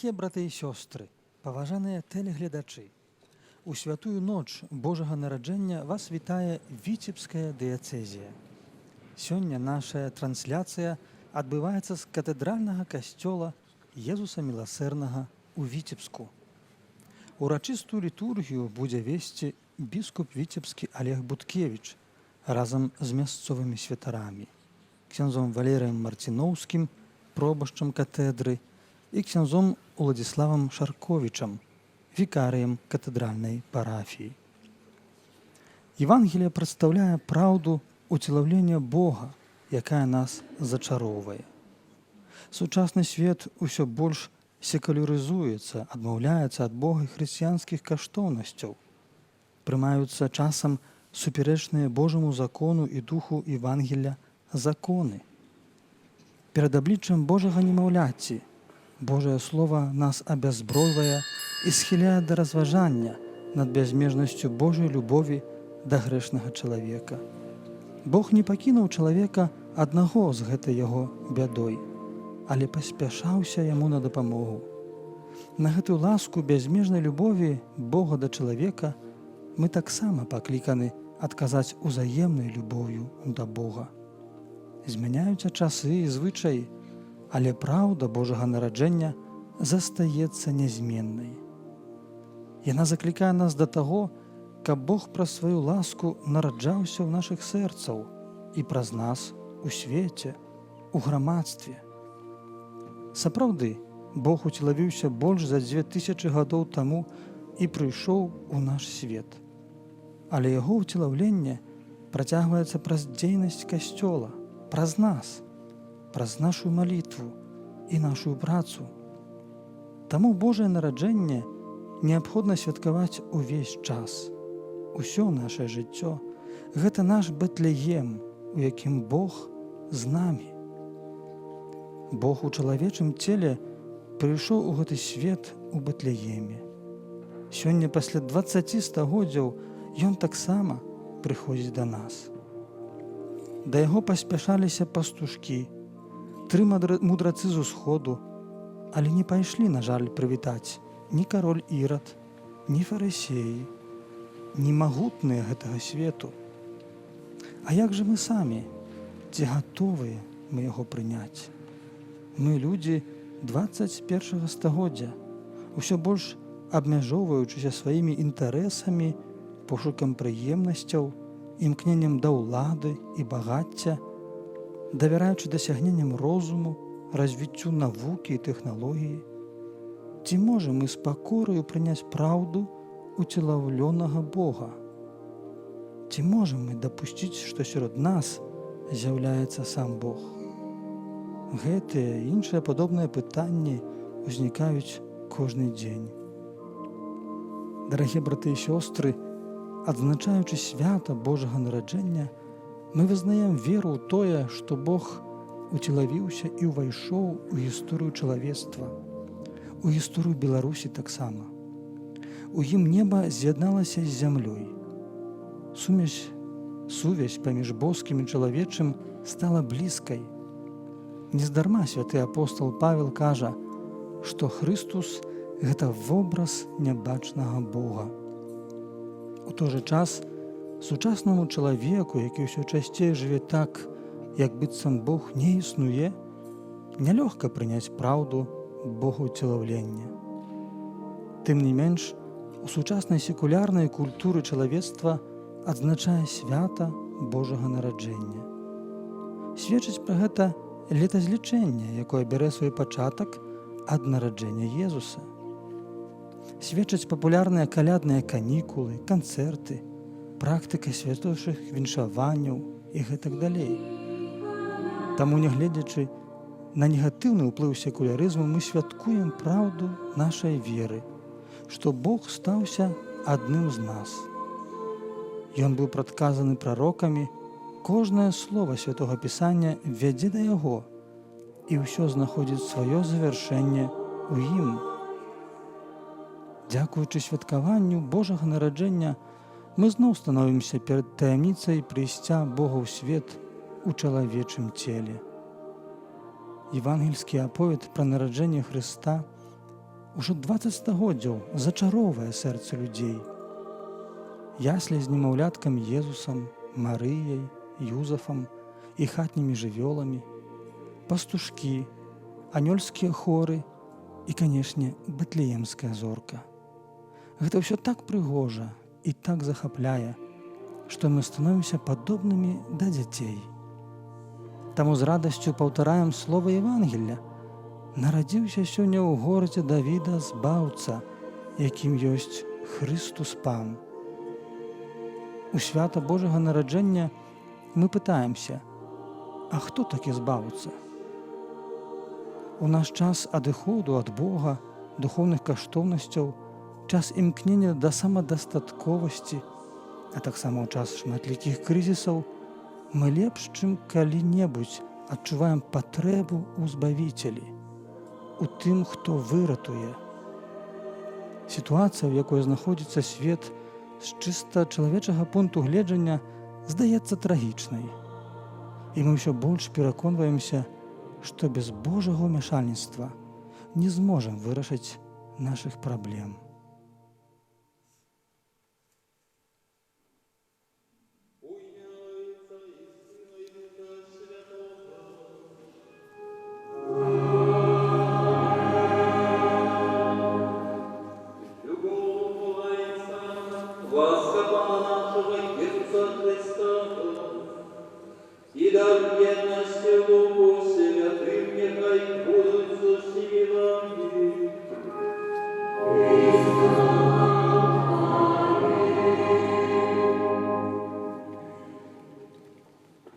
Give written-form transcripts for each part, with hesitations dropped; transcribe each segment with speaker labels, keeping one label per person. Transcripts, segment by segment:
Speaker 1: Дарагія браты і сёстры, паважаныя тэлегледачы, у святую ноч Божага нараджэння вас вітае Віцебская дыяцэзія. Сёння наша трансляцыя адбываецца з катэдральнага касцёла Езуса Міласэрнага ў Віцебску. Урачыстую літургію будзе весці біскуп віцебскі Олег Буткевіч разам з мясцовымі святарамі, ксяндзом Валерыем Марціноўскім, пробашчам катедры, і ксяндзом Уладзіславам Шарковічам, вікарыем катэдральнай парафіі. Евангелие прадстаўляе праўду уцелаўлення Бога, якая нас зачароўвае. Сучасны свет усё больш секулярызуецца, адмаўляецца ад Бога і хрысціянскіх каштоўнасцяў. Прымаюцца часам супярэчныя Божаму закону і духу Евангелля законы. Перад абліччам Божага немаўляці Божае Слова нас абязбройвае і схіляе да разважання над бязмежнасцю Божай любові да грэшнага чалавека. Бог не пакінуў чалавека аднаго з гэтай яго бядой, але паспяшаўся яму на дапамогу. На гэтую ласку бязмежнай любові Бога да чалавека мы таксама пакліканы адказаць узаемнай любоўю да Бога. Змяняюцца часы і звычаі, але праўда Божага нараджэння застаецца нязменнай. Яна заклікае нас да таго, каб Бог праз сваю ласку нараджаўся ў нашых сэрцаў і праз нас у свеце, у грамадстве. Сапраўды, Бог уцелавіўся больш за 2000 гадоў таму і прыйшоў у наш свет. Але яго уцелаўленне працягваецца праз дзейнасць Касцёла, праз нас, праз нашу малітву і нашу працу. Таму Божае нараджэнне неабходна святкаваць увесь час. Усё нашае жыццё – гэта наш Бэтлеем, у якім Бог з намі. Бог у чалавечым целе прыйшоў у гэты свет у Бэтлееме. Сёння, пасля 20 стагоддзяў, Ён таксама прыходзіць да нас. Да яго паспяшаліся пастушкі, 3 мудрацы з усходу, але не пайшлі, на жаль, прывітаць ні кароль Ірад, ні фарысеі, ні магутныя гэтага свету. А як жа мы самі? Ці гатовыя мы яго прыняць? Мы людзі 21 стагоддзя, усё больш абмяжоўваючыся сваімі інтарэсамі, пошукам прыемнасцяў, імкненнем да ўлады і багацця, давяраючы дасягненням розуму, развіццю навукі і тэхналогіі. Ці можам мы з пакораю прыняць праўду уцелаўлёнага Бога? Ці можам мы дапусціць, што сярод нас з'яўляецца сам Бог? Гэтыя і іншыя падобныя пытанні ўзнікаюць кожны дзень. Дарагія браты і сёстры, адзначаючы свята Божага нараджэння, мы вызнаем веру ў тое, што Бог уцелавіўся і ўвайшоў у гісторыю чалавецтва, у гісторыю Беларусі таксама. У ім неба з'ядналася з зямлёй. Сувязь паміж боскім і чалавечым стала блізкай. Нездарма святы апостол Павел кажа, што Хрыстус – гэта вобраз нябачнага Бога. У той жа час сучаснаму чалавеку, які ўсё часцей жыве так, як быццам Бог не існуе, нялёгка прыняць праўду Богаўцелаўлення. Тым не менш, у сучаснай секулярнай культуры чалавецтва адзначае свята Божага нараджэння. Сведчыць пра гэта летазлічэнне, якое бярэ свой пачатак ад нараджэння Езуса. Сведчаць папулярныя калядныя канікулы, канцэрты, практыка святочых віншаванняў і гэтак далей. Таму, нягледзячы на негатыўны ўплыў секулярызму, мы святкуем праўду нашай веры, што Бог стаўся адным з нас. Ён быў прадказаны прарокамі, кожнае слова Святога Пісання вядзе да яго, і ўсё знаходзіць сваё завяршэнне ў ім. Дзякуючы святкаванню Божага нараджэння мы зноў становімся перад таямніцай прыйсця Бога ў свет у чалавечым целе. Евангельскі аповед пра нараджэнне Хрыста ужо 20 стагоддзяў зачароўвае сэрцы людзей. Яслі з немаўляткам Езусам, Марыяй, Юзафам і хатнімі жывёламі, пастушкі, анёльскія хоры і, канешне, бэтлеемская зорка. Гэта ўсё так прыгожа і так захапляе, што мы становімся падобнымі да дзяцей. Таму з радасцю паўтараем слова Евангелля. Нарадзіўся сёння ў горадзе Давіда збаўца, якім ёсць Хрыстус Пан. У свята Божага нараджэння мы пытаемся, а хто такі збаўца? У наш час адыходу ад Бога, духоўных каштоўнасцяў, час імкнення да самадастатковасці, а таксама ў час шматлікіх крызісаў, мы лепш, чым калі-небудзь адчуваем патрэбу ў збавіцелі, у тым, хто выратуе. Сітуацыя, у якой знаходзіцца свет, з чыста чалавечага пункту гледжання здаецца трагічнай. І мы ўсё больш пераконваемся, што без Божага ўмяшальніцтва не зможам вырашыць нашых праблем.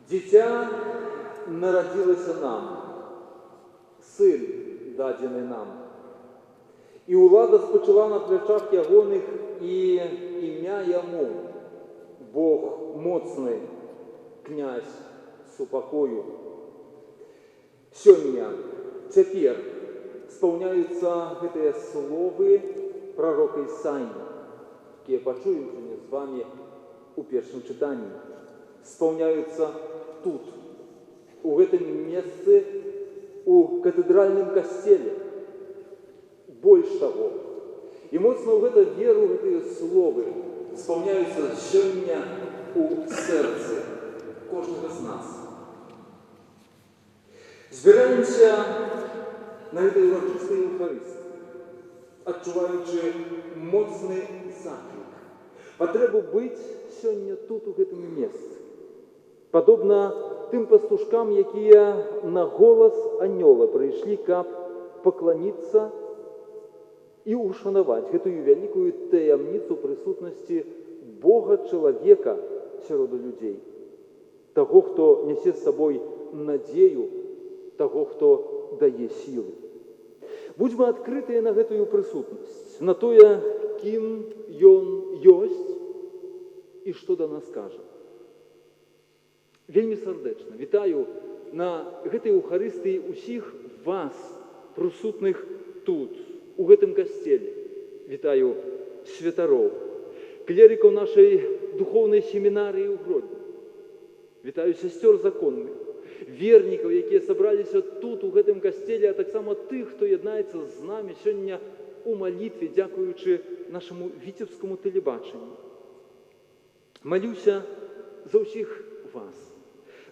Speaker 2: Дитя народилося нам, Сын дадзены нам. І ўлада спачыла на плячах ягоных, і імя яму Бог моцны, князь супакою. Сёння, цяпер спаўняюцца гэтыя словы прарока Ісаі, якія пачуем сёння з вамі у першым чытанні. Спаўняюцца тут, у гэтым месцы, у катэдральным касцеле. Больш таго, і моцна ў гэта веру гэтыя словы спаўняюцца сёння у сэрцы кожнага з нас. Збіраемся на гэтай урачыстай Еўхарыстыі, адчуваючы моцны заклік, патрэбу быць сёння тут, у гэтым месцы. Падобна тым пастушкам, якія на голас анёла прыйшлі, каб пакланіцца і ушанаваць гэтую вялікую таямніцу прысутнасці Бога-чалавека сярод людзей. Таго, хто нясе з сабой надзею, таго, хто дае сілы. Будзьма адкрытыя на гэтую прысутнасць, на тое, кім ён ёсць і што да нас кажа. Вельмі сардэчна вітаю на гэтай Еўхарыстыі ўсіх вас, прысутных тут, у гэтым касцеле. Вітаю святароў, клерыкаў нашай духоўнай семінарыі ў Гродні. Вітаю сясцёр законных, вернікаў, якія сабраліся тут, у гэтым касцеле, а таксама тых, хто яднаецца з намі сёння у малітве, дзякуючы нашаму віцебскаму тэлебачанню. Малюся за ўсіх вас,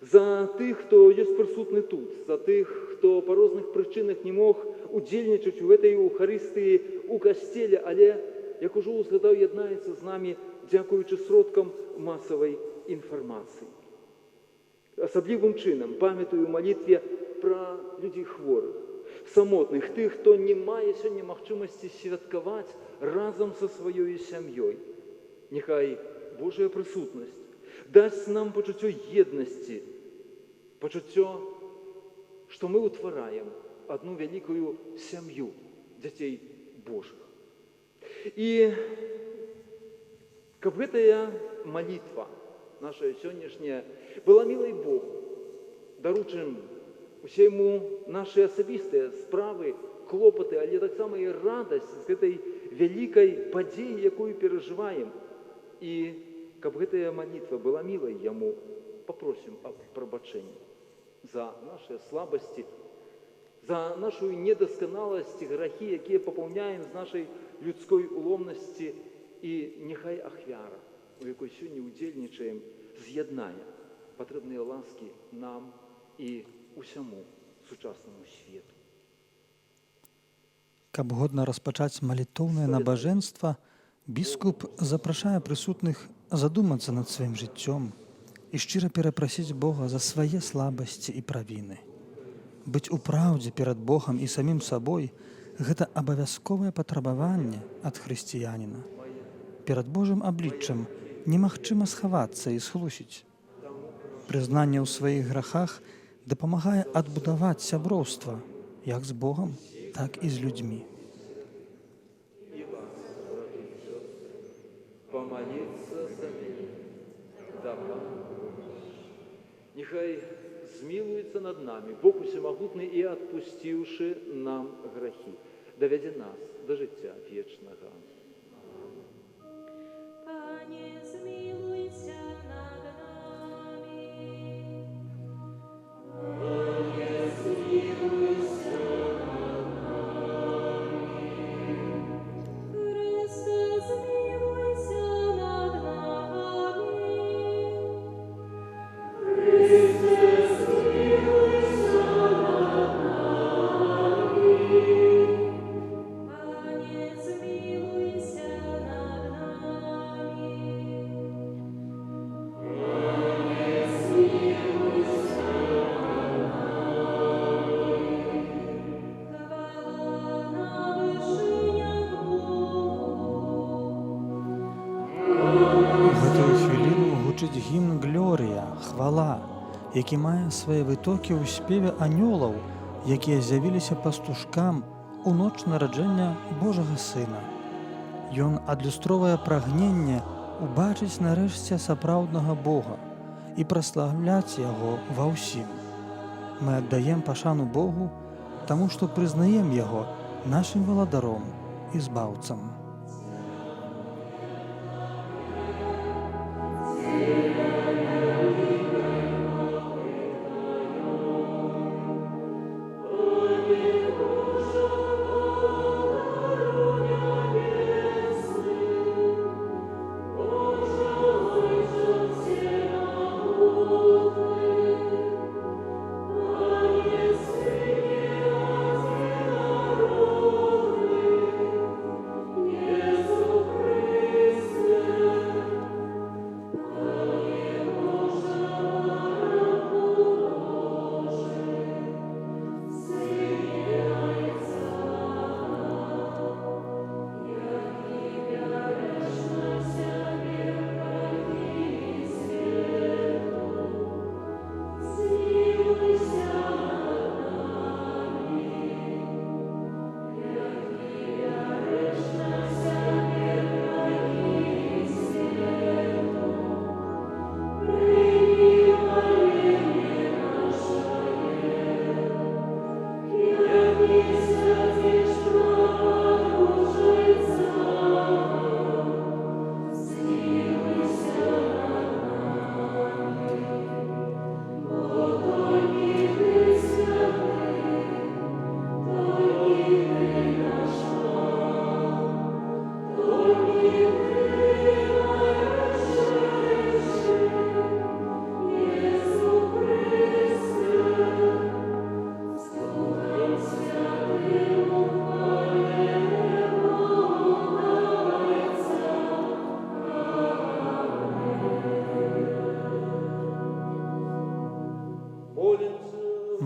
Speaker 2: за тых, хто ёсць прысутны тут, за тых, хто па розных прычынах не мог удзельнічаць у гэтай Еўхарыстыі у касцеле, але, як ужо узгадаў, яднаецца з намі дзякуючы сродкам масавай інфармацыі. Асаблівым чынам памятаю ў малітве пра людзей хворых, самотных, тых, хто не мае сёння магчымасці святкаваць разам са сваёй сям'ёй. Няхай Божая прысутнасць дасць нам пачуццё еднасці, пачуццё, што мы ўтвараем адну вялікую сям'ю дзяцей Божых. І каб гэтая малітва, наша сённяшняя, была мілай Богу, даручым усе яму нашы асабістыя справы, клопаты, але таксама і радасць з гэтай вялікай падзеі, якую перажываем. І каб гэтая малітва была мілай яму, папросім аб прабачэнні за нашыя слабасці, за нашу недосконалость і грахи, які поповняємо з нашої людської уломності, і нехай ахвяра, у якій сьогодні удільничаємо, з'єднає потрібні ласки нам і усьому сучасному світу.
Speaker 1: Каб годна распачаць малітоўнае набажэнства, біскуп запрашае прысутных задумацца над сваім жыццём і шчыра перапрасіць Бога за свае слабасці і правіны. Быць у праўдзе перад Богам і самім сабой – гэта абавязковае патрабаванне ад хрысціяніна. Перад Божым абліччам немагчыма схавацца і схлусіць. Прызнанне ў сваіх грахах дапамагае адбудаваць сяброўства як з Богам, так і з людзьмі.
Speaker 2: Помолиться за меня. Да, нехай змилуется над нами Бог усемогутный и отпустивши нам грехи, доведя нас до життя вічного.
Speaker 3: Пане, змилуйся над нами. Пане, змилуйся над нами. Христе, змилуйся над нами. Христе, змилуйся над нами. Пане, змилуйся над нами. Пане, змилуйся над нами. Хвала на вишинях Богу.
Speaker 1: У гэтую хвіліну гучыць гімн «Глорія», «Хвала», які мае свае вытокі ў спеве анёлаў, якія з'явіліся пастушкам у ноч нараджэння Божага Сына. Ён адлюстроўвае прагненне убачыць нарэшце сапраўднага Бога і праслаўляць Яго ва ўсім. Мы аддаем пашану Богу, таму што прызнаем Яго нашым валадаром і збаўцам.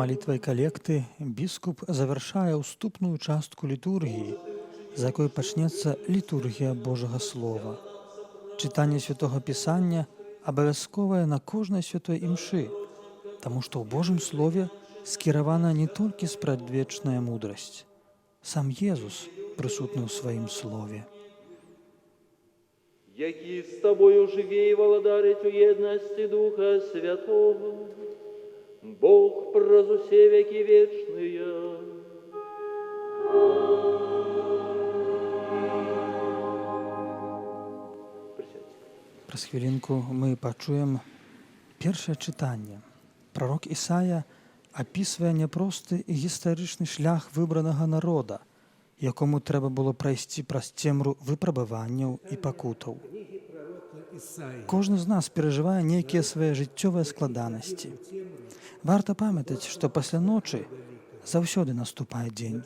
Speaker 1: Малітвай калекты біскуп завяршае ўступную частку літургіі, за якой пачнецца літургія Божага Слова. Чытанне Святога Пісання абавязковае на кожнай святой імшы, таму што ў Божым Слове скіравана не толькі спрадвечная мудрасць. Сам Езус прысутны ў сваім Слове.
Speaker 2: Які з тобою живі і володарить у єдності Духа Святого, Бог праз усе веки вечные.
Speaker 1: Праз хвілінку мы пачуем першае чытанне. Прарок Ісая апісвае няпросты гістарычны шлях выбранага народа, якому трэба было прайсці праз цемру выпрабаванняў і пакутаў. Кожны з нас перажывае нейкія свае жыццёвыя складанасці. Варта памятаць, што пасля ночы заўсёды наступае дзень.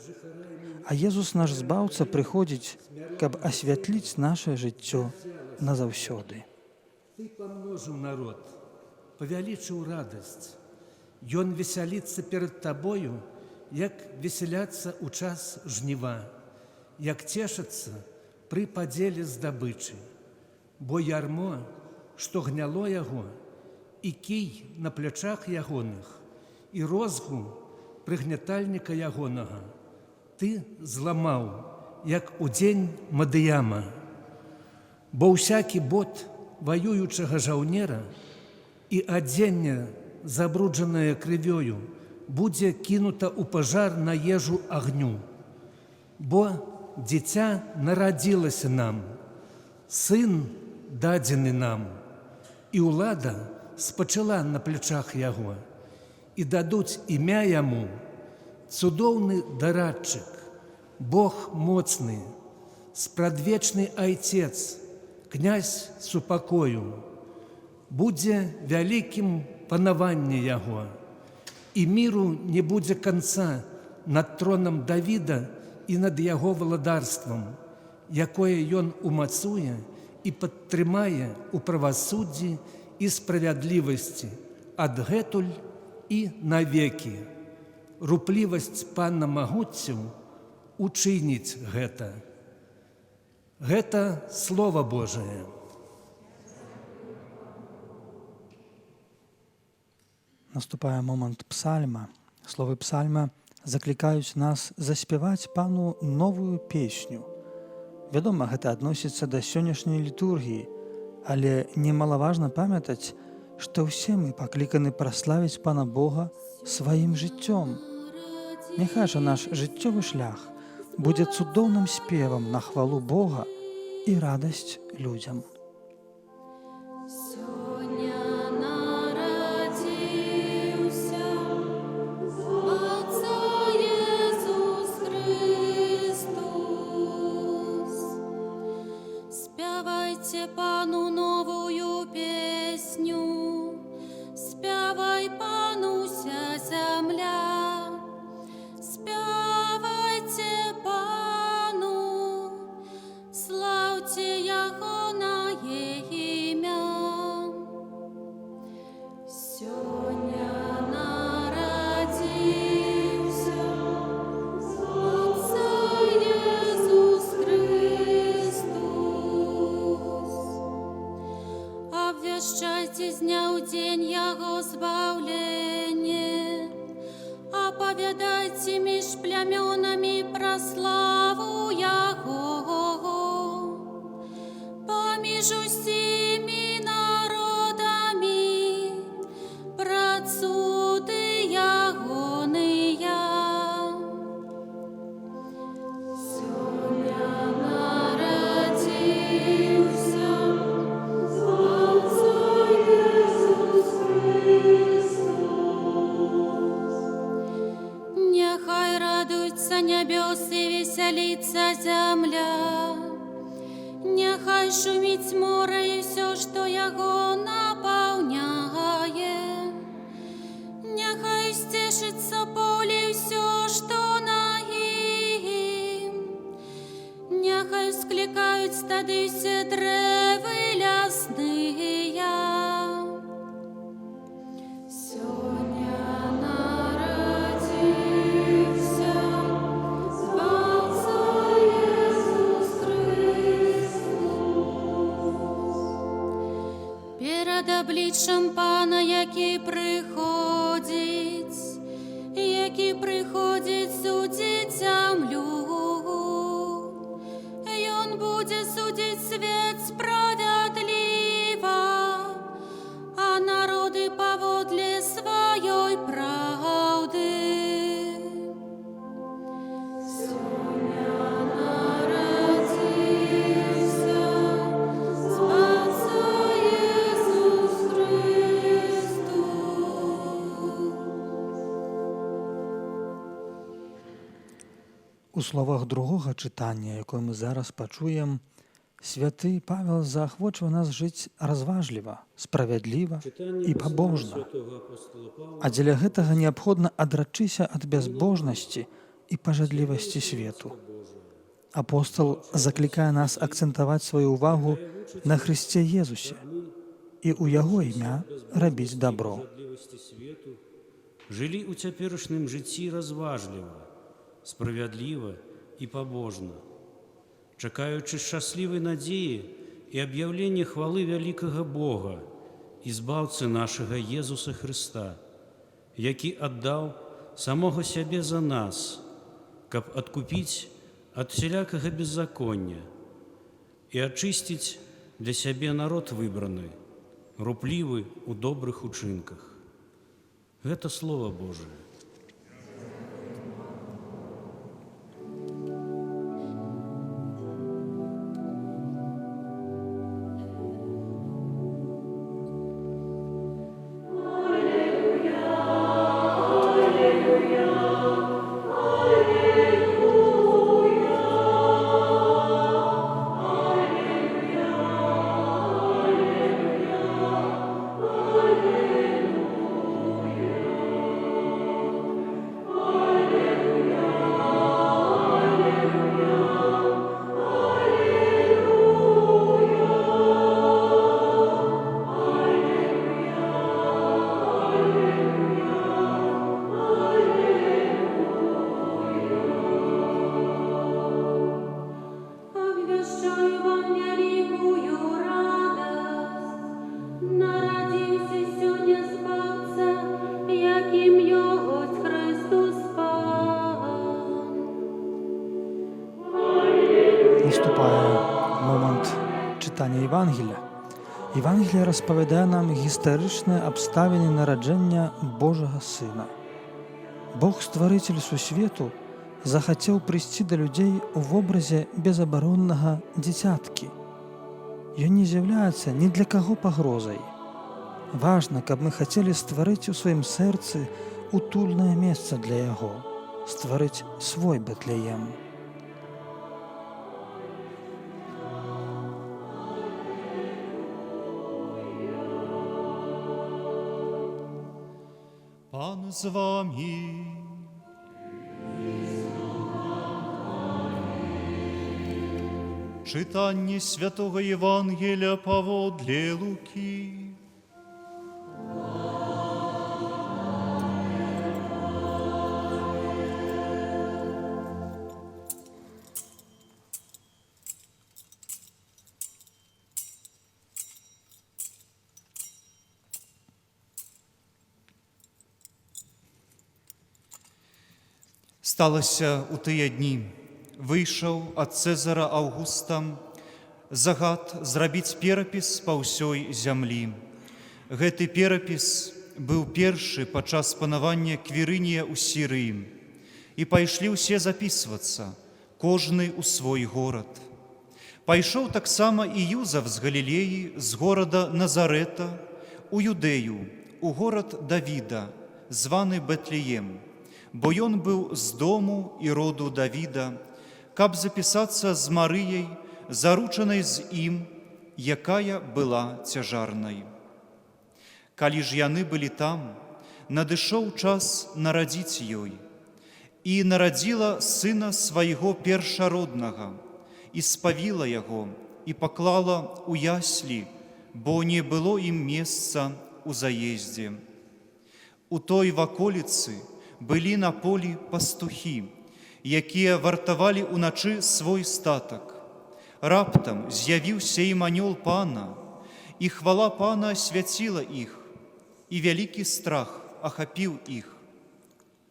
Speaker 1: А Езус наш збаўца прыходзіць, каб асвятліць нашае жыццё назаўсёды.
Speaker 4: Ты памножыў народ, павялічыў радасць. Ён весяліцца перад табою, як весяляцца ў час жніва, як цешацца пры падзеле здабычы. Бо ярмо, што гняло яго, і кій на плячах ягоных, і розгу прыгнятальніка ягонага, ты зламаў, як у дзень Мадыяма. Бо ўсякі бот ваюючага жаўнера і адзенне, забруджанае крывёю, будзе кінута ў пажар на ежу агню. Бо дзіця нарадзілася нам, сын дадзены нам, і ўлада спачала на плячах яго, і дадуць імя яму цудоўны дарадчык, Бог моцны, спрадвечны айцец, князь супакою. Будзе вялікім панаванне яго, і міру не будзе канца над тронам Давіда і над яго валадарствам, якое ён умацуе і падтрымае ў правасуддзі і справядлівасці адгэтуль і навекі. Руплівасць пана магуццяў учыніць гэта. Гэта Слова Божае.
Speaker 1: Наступае момант псальма. Словы псальма заклікаюць нас заспяваць пану новую песню. Вядома, гэта адносіцца да сённяшняй літургіі, але немалаважна памятаць, што ўсе мы пакліканы праславіць пана Бога сваім жыццём. Няхай жа наш жыццёвы шлях будзе цудоўным спевам на хвалу Бога і радасць людзям.
Speaker 3: Сёння нарадзіўся Спасца Езус Христос. Спявайце пану новую песню, спявай пану вся земля. Спявайце пану, славьте ягонае імя. Сёння нарадзіўся Спасца Езус Христос. Абвяшчайце з дня ў дзень яго збаўленне, апавядайце між плямёнамі пра славу яго. Паміж усімі народамі пра цуды ягоныя. Сёння нарадзіўся Спасца Езус Христос. Няхай радуюцца нябёсы, весяліцца зямля. Няхай шуміць мора і ўсё, што яго напаўняе. Няхай сцешыцца поле і ўсё, што на ім. Няхай склікаюць тады ўсе дрэвы лясныя. Сёння нарадзіўся Спасца Езус Христос. Перад абліччам пана, які прыходзіць судзіць зямлю. Ён будзе судзіць свет справядліва, а народы паводле сваёй праўды. Сёння нарадзіўся Спасца Езус Христос.
Speaker 1: У словах другога чытання, якое мы зараз пачуем, святы Павел заахвочвае нас жыць разважліва, справядліва і пабожна. А дзеля гэтага неабходна адрачыся ад бязбожнасці і пажадлівасці свету. Апостол заклікае нас акцэнтаваць сваю ўвагу на Хрысце Езусе і ў яго імя рабіць дабро.
Speaker 5: Жылі ў цяперашнім жыцці разважліва, справядліва і пабожна, чакаючы шчаслівай надзеі і аб'яўлення хвалы вялікага Бога і збаўцы нашага Езуса Хрыста, які аддаў самога сябе за нас, каб адкупіць ад всялякага беззаконня і ачысціць для сябе народ выбраны, руплівы ў добрых учынках. Гэта Слова Божие.
Speaker 3: Obwieszczаю wam wielką radość. Narodził się сегодня Zbawca, jakim jest Chrystus Pan.
Speaker 1: Наступае момант чытання Евангелія. Евангелие распавядае нам гістарычныя абставіны нараджэння Божага Сына. Бог, стварыцель сусвету, захацеў прыйсці да людзей у вобразе безабароннага дзіцяткі. Ён не з'яўляецца ні для каго пагрозай. Важна, каб мы хацелі стварыць у сваім сэрцы утульнае месца для яго, стварыць свой Бэтлеем.
Speaker 6: Pan z wami. Czytanie Świętego Ewangelia powodle Luki.
Speaker 7: Сталася у тыя дні, выйшаў ад Цэзара Аўгуста загад зрабіць перапіс па ўсёй зямлі. Гэты перапіс быў першы падчас панавання Квірынія ў Сірыі. І пайшлі ўсе запісвацца, кожны ў свой горад. Пайшоў таксама і Юзаф з Галілеі, з горада Назарэта, у Юдэю, у горад Давіда, званы Бэтлеем, бо ён быў з дому і роду Давіда, каб запісацца з Марыяй, заручанай з ім, якая была цяжарнай. Калі ж яны былі там, надышоў час нарадзіць ёй, і нарадзіла сына свайго першароднага, і спавіла яго, і паклала ў яслі, бо не было ім месца ў заездзе. У той ваколіцы былі на полі пастухі, якія вартавалі ўначы свой статак. Раптам з'явіўся ім анёл Пана, і хвала Пана асвяціла іх, і вялікі страх ахапіў іх.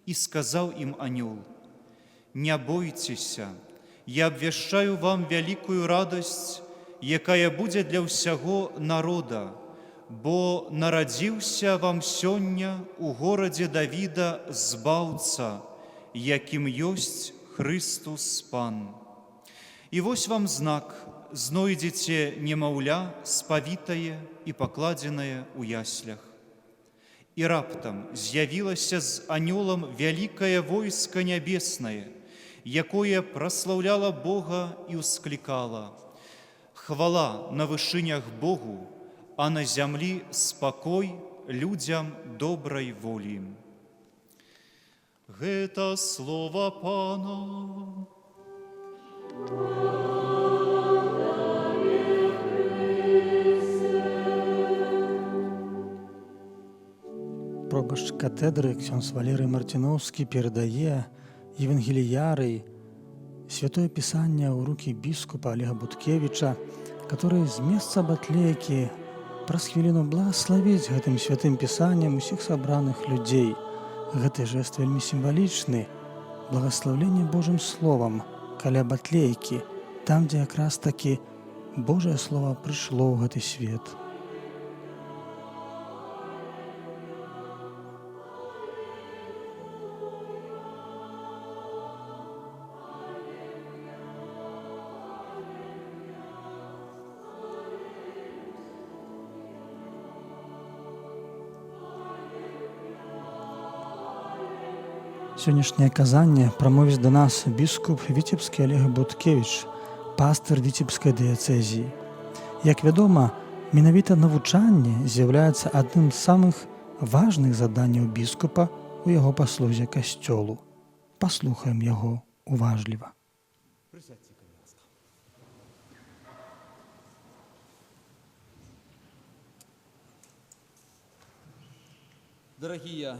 Speaker 7: І сказаў ім анёл: «Не бойцеся, я абвяшчаю вам вялікую радасць, якая будзе для ўсяго народа, бо нарадзіўся вам сёння у горадзе Давіда збаўца, якім ёсць Хрыстус Пан. І вось вам знак: знойдзеце немаўля спавітае і пакладзенае ў яслях». І раптам з'явілася з анёлам вялікае войска нябеснае,
Speaker 6: якое праслаўляла Бога і ўсклікала: «Хвала на вышынях Богу, а на зямлі спакой людзям добрай волі». Гэта слова Пана.
Speaker 1: Пробашч катедры ксёндз Валерый Мартиновскі перадае евангеліярый Святое Пісанне ў рукі біскупа Олега Буткевіча, который з месца батлейкі праз хвіліну благаславіць гэтым святым пісаннем усіх сабраных людзей. Гэты жэст вельмі сімвалічны. Благаслаўленне Божым словам каля батлейкі, там, дзе якраз такі Божае слово прыйшло ў гэты свет. Сённяшняе казанне прамовіць да нас біскуп Віцебскі Олег Буткевіч, пастыр Віцебскай дыяцэзіі. Як вядома, менавіта навучанне з'яўляецца адным з самых важных заданняў біскупа ў яго паслузе касцёлу. Паслухаем яго уважліва.
Speaker 8: Дорогие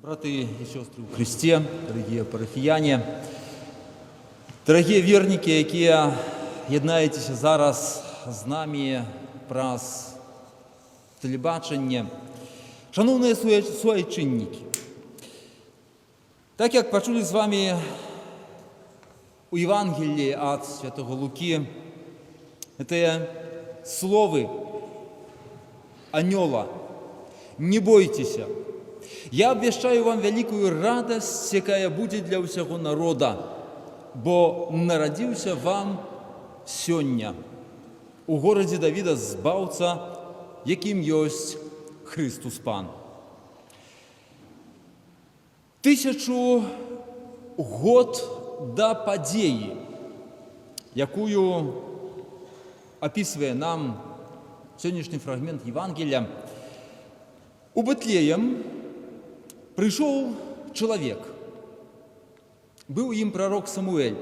Speaker 8: браты и сестры в Христе, дорогие парафіяне, дорогие верники, якія єднаєтеся зараз з нами праз телебачення, шановні суайчинники, так як почули з вами у Євангелії від Святого Луки, це слово анёла: «Не бойтеся, я обвящаю вам великую радость, якая будет для усяго народа, бо народился вам сёння у городе Давида збаўца, яким есть Христос Пан». 1000 год до падзеі, якую описывае нам сённяшні фрагмент Евангелия, у Бэтлеем пришел человек, был им пророк Самуэль.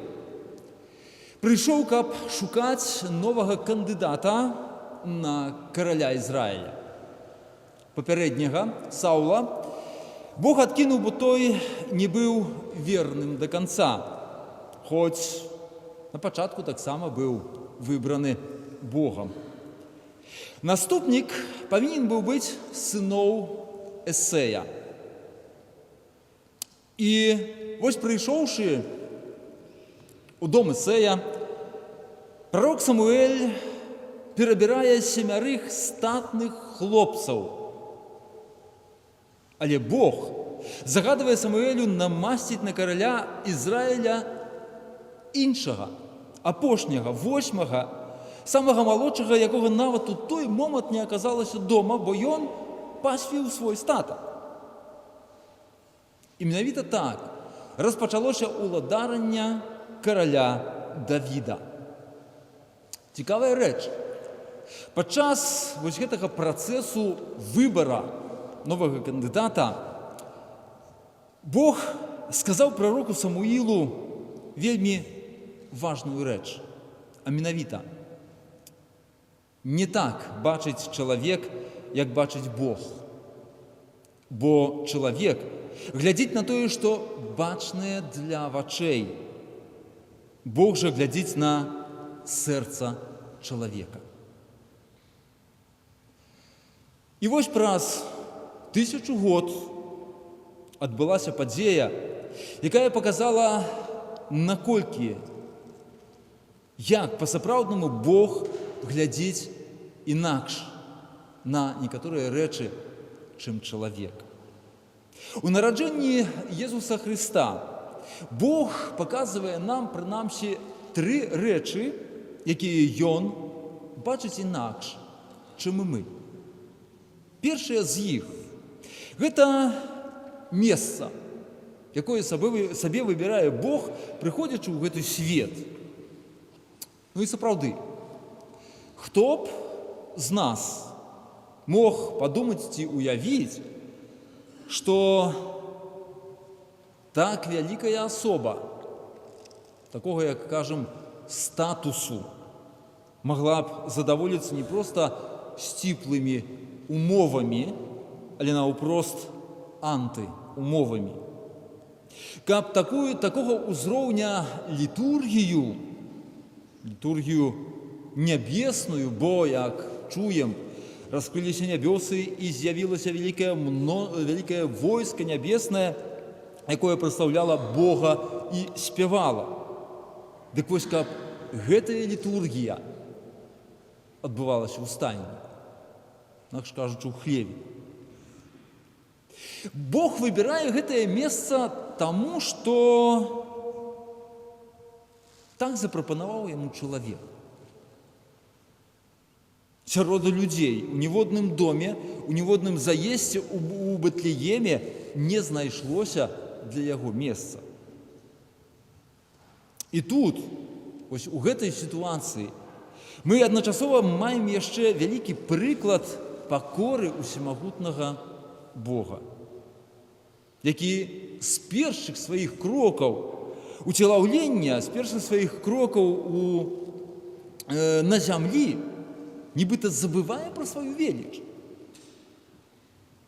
Speaker 8: Пришел, каб шукать нового кандидата на короля Израиля. Попереднего, Саула, Бог откинул, бо той не был верным до конца, хоть на початку так само был выбраны Богом. Наступник повинен был быть сынов Эсея. И вось прийшовши у дом Ісея, пророк Самуэль перебирає 7 статних хлопців. Але Бог загадує Самуэлю намастити на короля Ізраїля іншого, апошнього, 8-го, самого молодшого, якого навіть у той момент не оказалося дома, бо він пасвів свій статок. І менавіта так розпочалося уладарення короля Давіда. Цікава рэч. Падчас вось гэтага працэсу выбора нового кандидата Бог сказаў пророку Самуілу вельмі важную рэч. А менавіта: не так бачыць чалавек, як бачыць Бог. Бо чалавек глядзіць на тое, што бачнае для вачэй. Бог жа глядзіць на сэрца чалавека. І вось праз 1000 год адбылася падзея, якая паказала, наколькі, як па-сапраўднаму Бог глядзіць інакш на некаторыя рэчы, чым чалавек. У нараджэнні Езуса Христа Бог паказвае нам, прынамсі, 3 рэчы, якія Ён бачыць інакш, чым і мы. Першае з іх – гэта месца, якое сабе выбірае Бог, прыходзячы ў гэты свет. Ну і сапраўды, хто б з нас мог падумаць ці уявіць, што так вялікая асоба, такога, як кажам, статусу, могла б задаволіцца не проста сціплымі умовамі, але наўпрост антыумовамі. Каб такога ўзроўня літургію нябесную, бо, як чуем, раскрыліся нябёсы і з'явілася вялікае войска нябеснае, якое праслаўляла Бога і спявала. Дык вось, каб гэтая літургія адбывалася ў стайні, інакш кажучы, у хлеве. Бог выбірае гэтае месца таму, што так запрапанаваў яму чалавек. Сярод людзей у ніводным доме, у ніводным заездзе у Бэтлееме не знайшлося для яго месца. І тут, ось у гэтай сітуацыі, мы адначасова маем яшчэ вялікі прыклад пакоры усемагутнага Бога, які з першых сваіх крокаў уцелаўлення, з першых сваіх крокаў на зямлі нібыта забывае пра сваю веліч.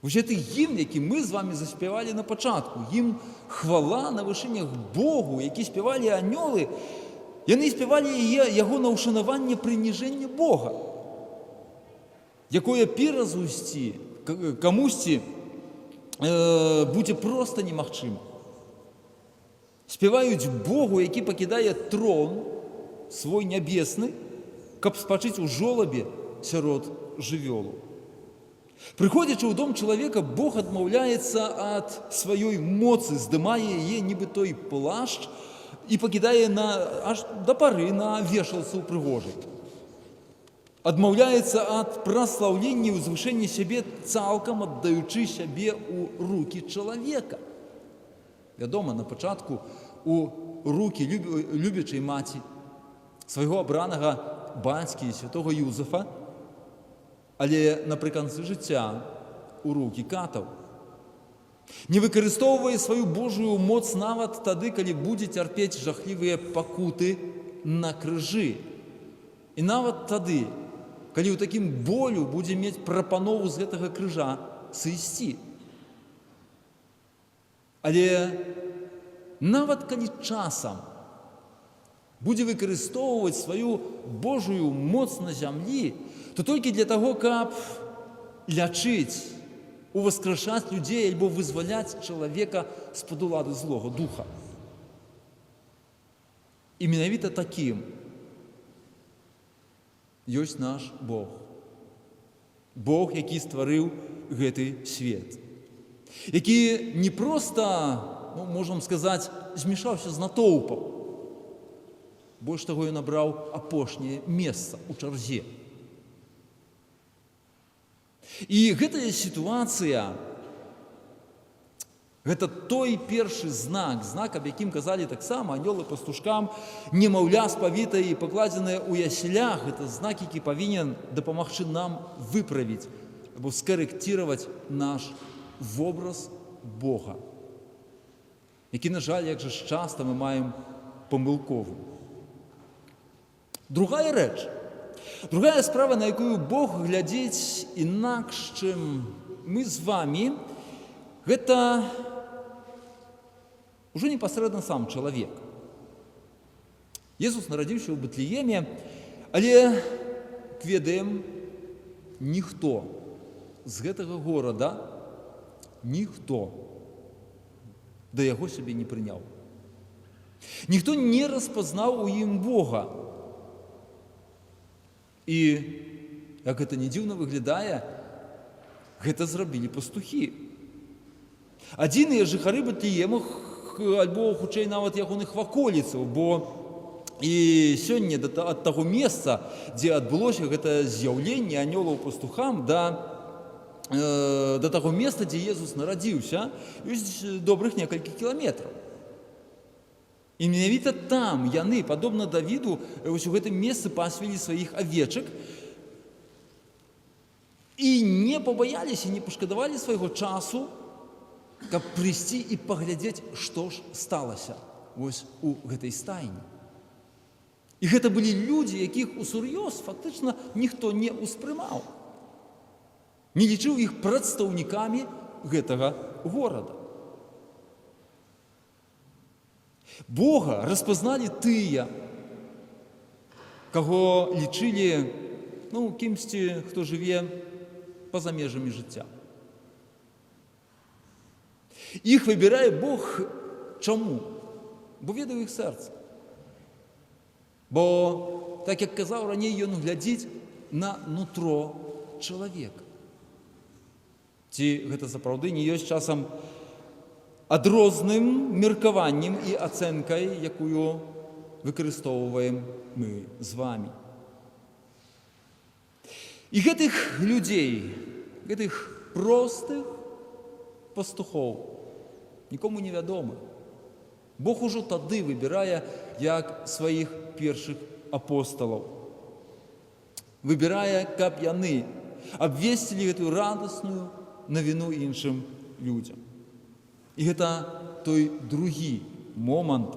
Speaker 8: Вось гэты гімн, які мы з вами заспявалі на пачатку, гімн хвала на вышынях Богу, які спявалі анёлы, яны спявалі яго на ўшанаванне прыніжэння Бога, якое перазусці камусьці будзе проста немагчыма. Спяваюць Богу, які пакідае трон свой нябесны, каб спачыць у жолабе сярод жывёлу. Прыходзячы ў дом чалавека, Бог адмаўляецца ад сваёй моцы, здымае яе, нібы той плашч, і пакідае аж да пары на вешалцы ўпрыгожай. Адмаўляецца ад праслаўлення і ўзвышэння сябе, цалкам аддаючы сябе ў рукі чалавека. Вядома, на пачатку у рукі любячай маці, свайго абранага бацькі, святога Юзафа, але напрыканцы жыцця у рукі катаў. Не выкарыстоўвае сваю Божую моц нават тады, калі будзе цярпець жахлівыя пакуты на крыжы. І нават тады, калі ў такім болю будзе мець прапанову з гэтага крыжа сысці. Але нават калі часам будзе выкарыстоўваць сваю Божую моц на зямлі, то толькі для таго, каб лячыць, уваскрашаць людзей альбо вызваляць чалавека з-пад улады злога духа. І менавіта такім ёсць наш Бог. Бог, які стварыў гэты свет. Які не проста, можам сказаць, змешаўся з натоўпам. Больш таго, ён набраў апошняе месца ў чарзе. І гэтая сітуацыя, гэта той першы знак, аб якім казалі таксама анёлы пастушкам, немаўля спавітае і пакладзенае ў яслях, гэта знак, які павінен дапамагчы нам выправіць або скарэкціраваць наш вобраз Бога, які, на жаль, як жа часта мы маем памылковы. Другая рэч, другая справа, на якую Бог глядзіць інакш, чым мы з вами, гэта ўжо непасрэдна сам чалавек. Езус нарадзіўся ў Бэтлееме, але, як ведаем, ніхто з гэтага горада, ніхто да яго сябе не прыняў. Ніхто не распазнаў у ім Бога. І, як гэта не дзіўна выглядае, гэта зрабілі пастухі. Адзіныя жыхары Бэтлеема, альбо, хутчэй, нават ягоных ваколіцаў, бо і сёння ад таго месца, дзе адбылося гэта з'яўленне анёлаў пастухам, да да таго месца, дзе Езус нарадзіўся, ёсць добрых некалькі кіламетраў. І менавіта там яны, падобна Давіду, у гэтым месцы пасвілі сваіх авечак і не пабаяліся, не пашкадавалі свайго часу, каб прыйсці і паглядзець, што ж сталася вось у гэтай стайні. І гэта былі людзі, якіх усур'ёз фактычна ніхто не ўспрымаў, не лічыў іх прадстаўнікамі гэтага горада. Бога распазналі тыя, каго лічылі кімсьці, хто жыве па-за межамі жыцця. Іх выбірае Бог чаму? Бо ведае іх сэрца. Бо, так як казаў раней, ён глядзіць на нутро чалавека. Ці гэта сапраўды не ёсць часам адрозным меркаваннем і ацэнкай, якую выкарыстоўваем мы з вамі. І гэтых людзей, гэтых простых пастухоў, нікому не вядома. Бог ужо тады выбірае як сваіх першых апосталаў. Выбірае, каб яны абвесцілі гэтую радасную навіну іншым людзям. І гэта той другі момант,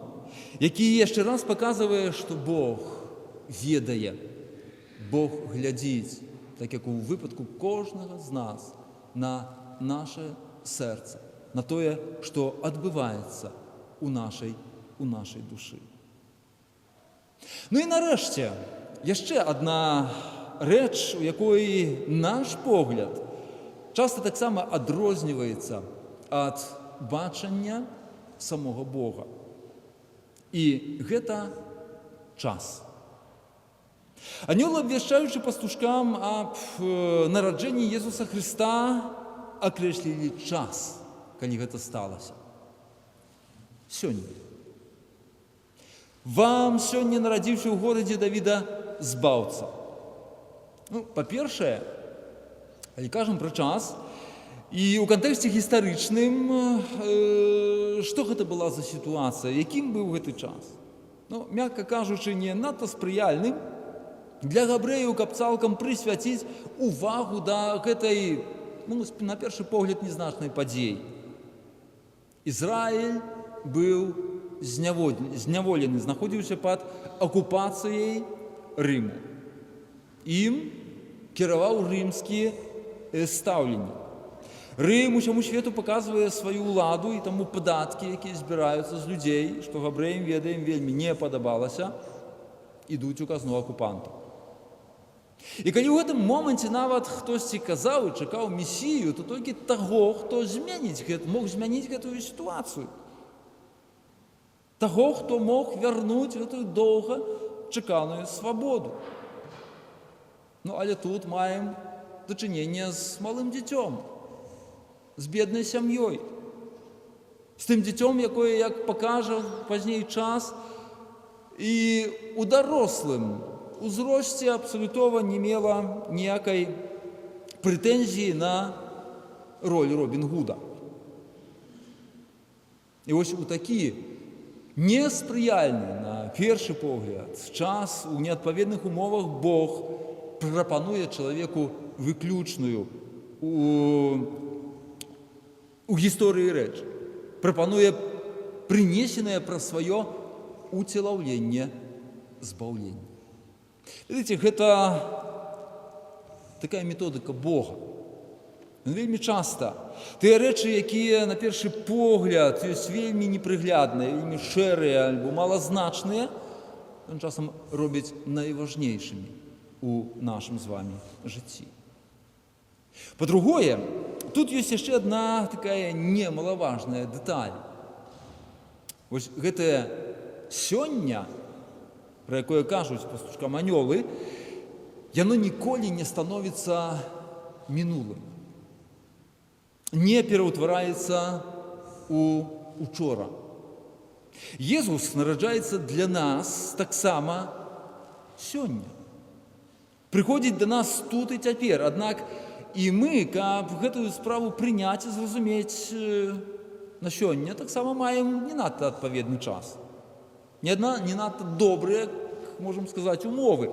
Speaker 8: які яшчэ раз паказвае, што Бог ведае, Бог глядзіць, так як у выпадку кожнага з нас, на наше сэрца, на тое, што адбываецца у нашай душы. Ну і нарэшце, яшчэ адна рэч, у якой наш погляд часта таксама адрозніваецца ад бачання самога Бога. І гэта час. Анёлы, абвяшчаючы пастушкам аб нараджэнні Езуса Хрыста, акрэслілі час, калі гэта сталася. Сёння. Вам сёння нарадзіўся ў горадзе Давіда збаўца. Па-першае, калі кажам пра час, і ў кантэксце гістарычным, што гэта была за сітуацыя, якім быў гэты час? Мякка кажучы, не надта спрыяльным для габрэяў, каб цалкам прысвяціць увагу да гэтай, на першы погляд, незначнай падзеі. Ізраіль быў зняволены, знаходзіўся пад акупацыяй Рыму. Ім кіраваў рымскі стаўленнік. Рым усяму свету паказвае сваю ўладу, і таму падаткі, якія збіраюцца з людзей, што габрэям, ведаем, вельмі не падабалася, ідуць у казну акупантаў. І калі ў гэтым моманце нават хтосьці казаў і чакаў месію, то толькі таго, хто мог змяніць гэтую сітуацыю. Таго, хто мог вярнуць гэтую доўга чаканую свабоду. Але тут маем дачыненне з малым дзіцём, з беднай сям'ёй, з тым дзіцём, якое, як пакажа пазней час, і ў дарослым узросце абсалютова не мела ніякай прэтэнзіі на роль Робін Гуда. І вось у такі неспрыяльны, на першы погляд, час у неадпаведных умовах Бог прапануе чалавеку выключную у гісторыі рэч, прапануе прынесенае праз сваё уцелаўленне збаўлення. Ведаеце, гэта такая методыка Бога. Вельмі часта тыя рэчы, якія на першы погляд ёсць вельмі непрыглядныя, вельмі шэрыя альбо малазначныя, ён часам робяць найважнейшымі у нашым з вамі жыцці. Па-другое, тут ёсць яшчэ адна такая немалаважная дэталь. Вось гэтае сёння, пра якое кажуць пастушкам анёлы, яно ніколі не становіцца мінулым, не пераўтвараецца у учора. Езус нараджаецца для нас таксама сёння. Прыходзіць да нас тут і цяпер, аднак і мы, каб гэтую справу прыняць і зразумець на сёння, таксама маем не надта адпаведны час. Не надта добрыя, можам сказаць, умовы.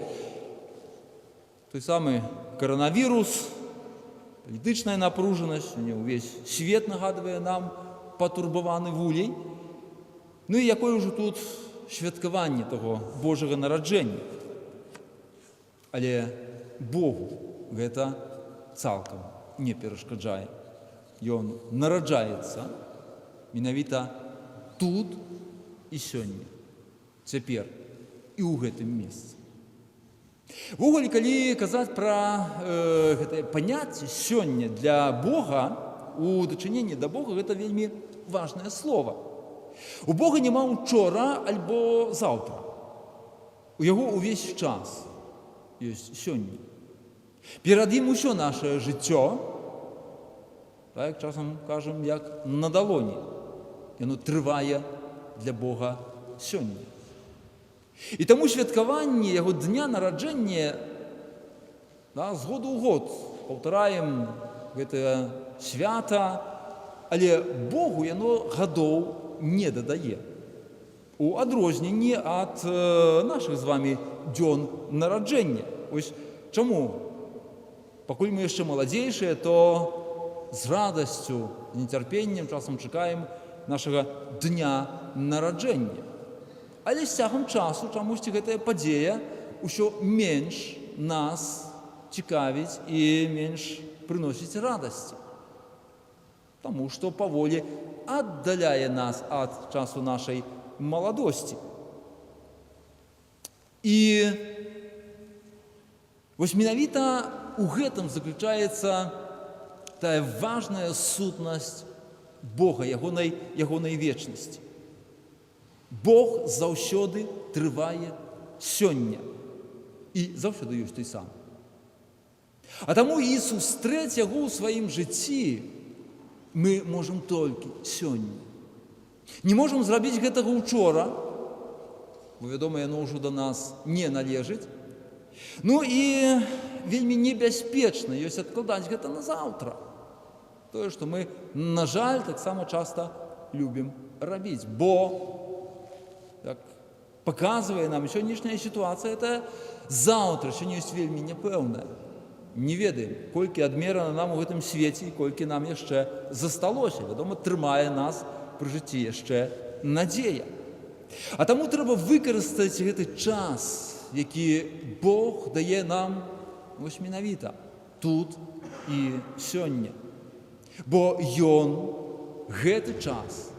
Speaker 8: Той самы каранавірус, палітычная напружанасць, увесь свет нагадвае нам патурбаваны вулей. Ну і якое ўжо тут святкаванне таго Божага нараджэння. Але Богу гэта цалкам не перашкаджае. Ён нараджаецца менавіта тут і сёння, цяпер і ў гэтым месцы. Ввогуле, калі казаць пра гэтае паняцце сёння для Бога, у дачыненні да Бога, гэта вельмі важнае слово. У Бога няма учора альбо заўтра. У яго ўвесь час ёсць сёння. Перад ім усё наше жыццё, так часам кажам, як на далоні. Яно трывае для Бога сёння. І таму святкаванне яго дня нараджэння з году ў год паўтараем гэтае свята, але Богу яно гадоў не дадае. У адрозненні ад нашых з вамі дзён нараджэння. Ось чаму? Пакуль мы яшчэ маладзейшыя, то з радасцю, з нецярпеннем часам чакаем нашага дня нараджэння. Але з цягам часу чамусьці гэтая падзея ўсё менш нас цікавіць і менш прыносіць радасці. Таму што паволі аддаляе нас ад часу нашай маладосці. І вось менавіта у гэтым заключаецца тая важная сутнасць Бога, ягонай вечнасці. Бог заўсёды трывае сёння і заўсёды ёсць той сам. А таму і сустрэць яго ў сваім жыцці мы можам толькі сёння. Не можам зрабіць гэтага учора, бо, вядома, яно ўжо да нас не належыць. Ну і вельмі небяспечна ёсць адкладаць гэта на заўтра. Тое, што мы, на жаль, таксама часта любім рабіць, бо так паказвае нам сённяшняя сітуацыя, это заўтра сёння ёсць вельмі няпэўная. Не ведаем, колькі адмерана нам у гэтым свеце і колькі нам яшчэ засталося. Вядома, трымае нас пры жыцці яшчэ надзея. А таму трэба выкарыстаць гэты час, які Бог дае нам вось менавіта тут і сёння. Бо Ён гэты час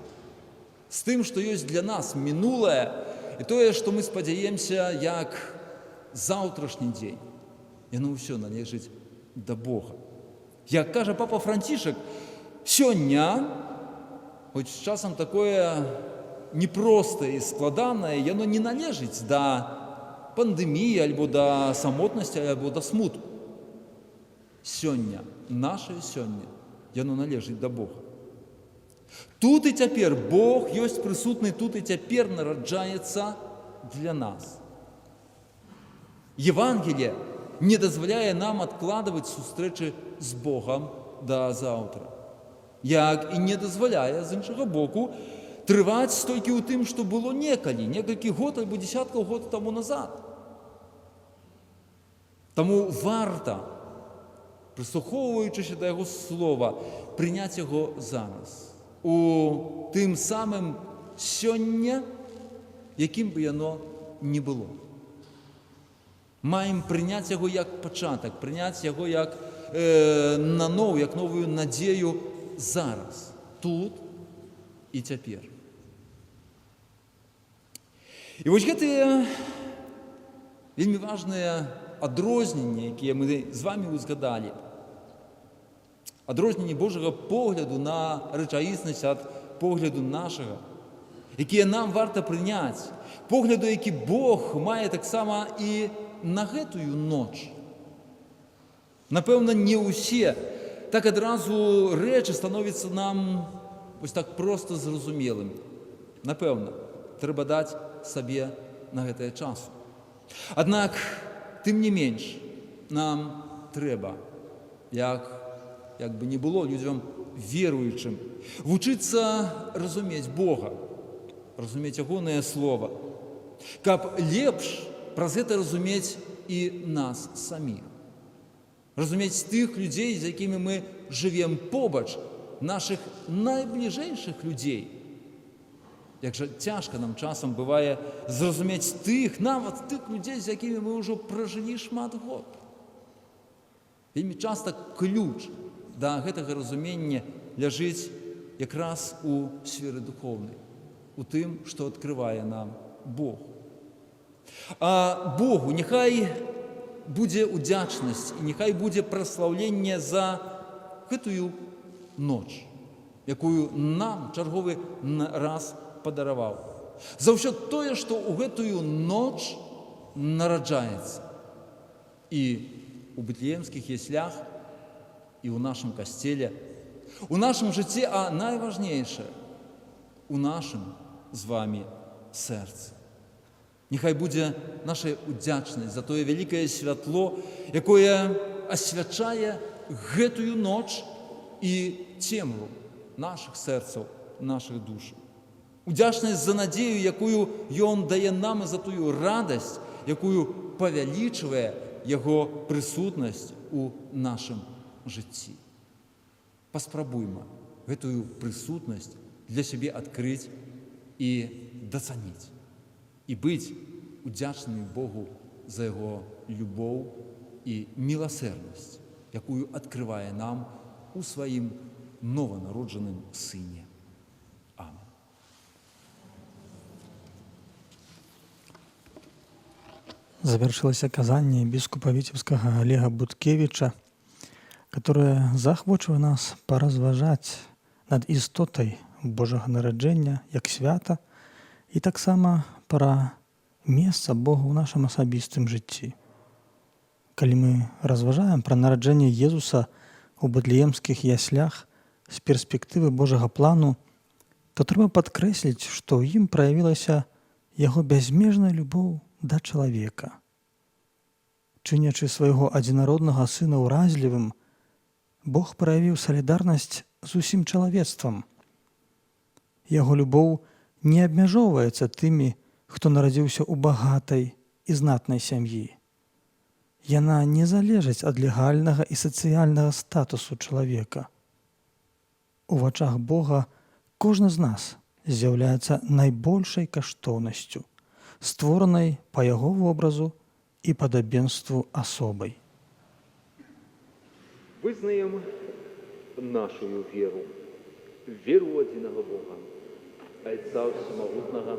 Speaker 8: з тым, што ёсць для нас мінулае, і тое, што мы спадзяемся, як заўтрашні дзень, яно ўсё належыць да Бога. Як кажа папа Францішак, сёння, хоць часам такое непростае і складанае, яно не належыць да пандэміі, альбо да самотнасці, альбо да смутку. Сёння, нашае сёння, яно належыць да Бога. Тут і цяпер Бог ёсць прысутны, тут і цяпер нараджаецца для нас. Евангелие не дазваляе нам адкладваць сустрэчы з Богам да заўтра. Як і не дазваляе, з іншага боку, трываць толькі ў тым, што было некалі, некалькі год альбо дзесяткаў год таму назад. Таму варта, прыслухоўваючыся да яго слова, прыняць яго зараз. У тым самым сёння, якім бы яно не было. Маем прыняць яго як пачатак, прыняць яго як наноў, як новую надзею зараз, тут і цяпер. І вось гэтыя вельмі важныя адрозненні, якія мы з вамі узгадалі, адрозненні Божага погляду на рэчаіснасць ад погляду нашага, якія нам варта прыняць, погляду, які Бог мае таксама і на гэтую ноч. Напэўна, не ўсе так адразу рэчы становяцца нам вось так проста зразумелымі. Напэўна, трэба даць сабе на гэтае часу. Аднак, тым не менш, нам трэба, як би не було людям віруючим, вчитися розуміти Бога, розуміти ягонае Слово, каб лепш праз гэта разумець і нас саміх. Разумець тых людзей, з якімі мы жывем побач, наших найбліжэйшых людзей. Як жа цяжка нам часам бывае зразумець тых, нават тых людзей, з якімі мы ўжо пражылі шмат год. Вельмі часта ключ да гэтага разумення ляжыць якраз у сферы духоўнай, у тым, што адкрывае нам Бог. А Богу няхай будзе удзячнасць і няхай будзе праслаўленне за гэтую ноч, якую нам чарговы раз падараваў. За ўсё тое, што ў гэтую ноч нараджаецца і у бэтлеемскіх яслях, і ў нашым касцеле, у нашым жыцці, а найважнейшае, у нашым з вамі сэрцы. Няхай будзе наша удзячнасць за тое вялікае святло, якое асвячае гэтую ноч і цемру нашых сэрцаў, нашых душ. Удзячнасць за надзею, якую Ён дае нам, і за тую радасць, якую павялічвае Яго прысутнасць у нашым жыцці. Паспрабуйма гэтую прысутнасць для сябе адкрыць і дацаніць. І быць удзячнымі Богу за Яго любоў і міласэрнасць, якую адкрывае нам у сваім нованароджаным Сыне. Амин.
Speaker 1: Завершилось казанне біскупа Віцебскага Олега Буткевича, которое заахвочвае нас паразважаць над істотай Божага нараджэння як свята і таксама пра месца Бога ў нашым асабістым жыцці. Калі мы разважаем пра нараджэнне Езуса у бэтлеемскіх яслях з перспектывы Божага плану, то трэба падкрэсліць, што ў ім праявілася Яго бязмежная любоў да чалавека. Чынячы свайго адзінароднага Сына ўразлівым, Бог праявіў салідарнасць з усім чалавецтвам. Яго любоў не абмяжоўваецца тымі, хто нарадзіўся ў багатай і знатнай сям'і. Яна не залежыць ад легальнага і сацыяльнага статусу чалавека. У вачах Бога кожны з нас з'яўляецца найбольшай каштоўнасцю, створанай па Яго вобразу і падабенству асобай.
Speaker 2: Вызнаем нашу веру, веру у адзінага Бога, Айца Всемагутнага,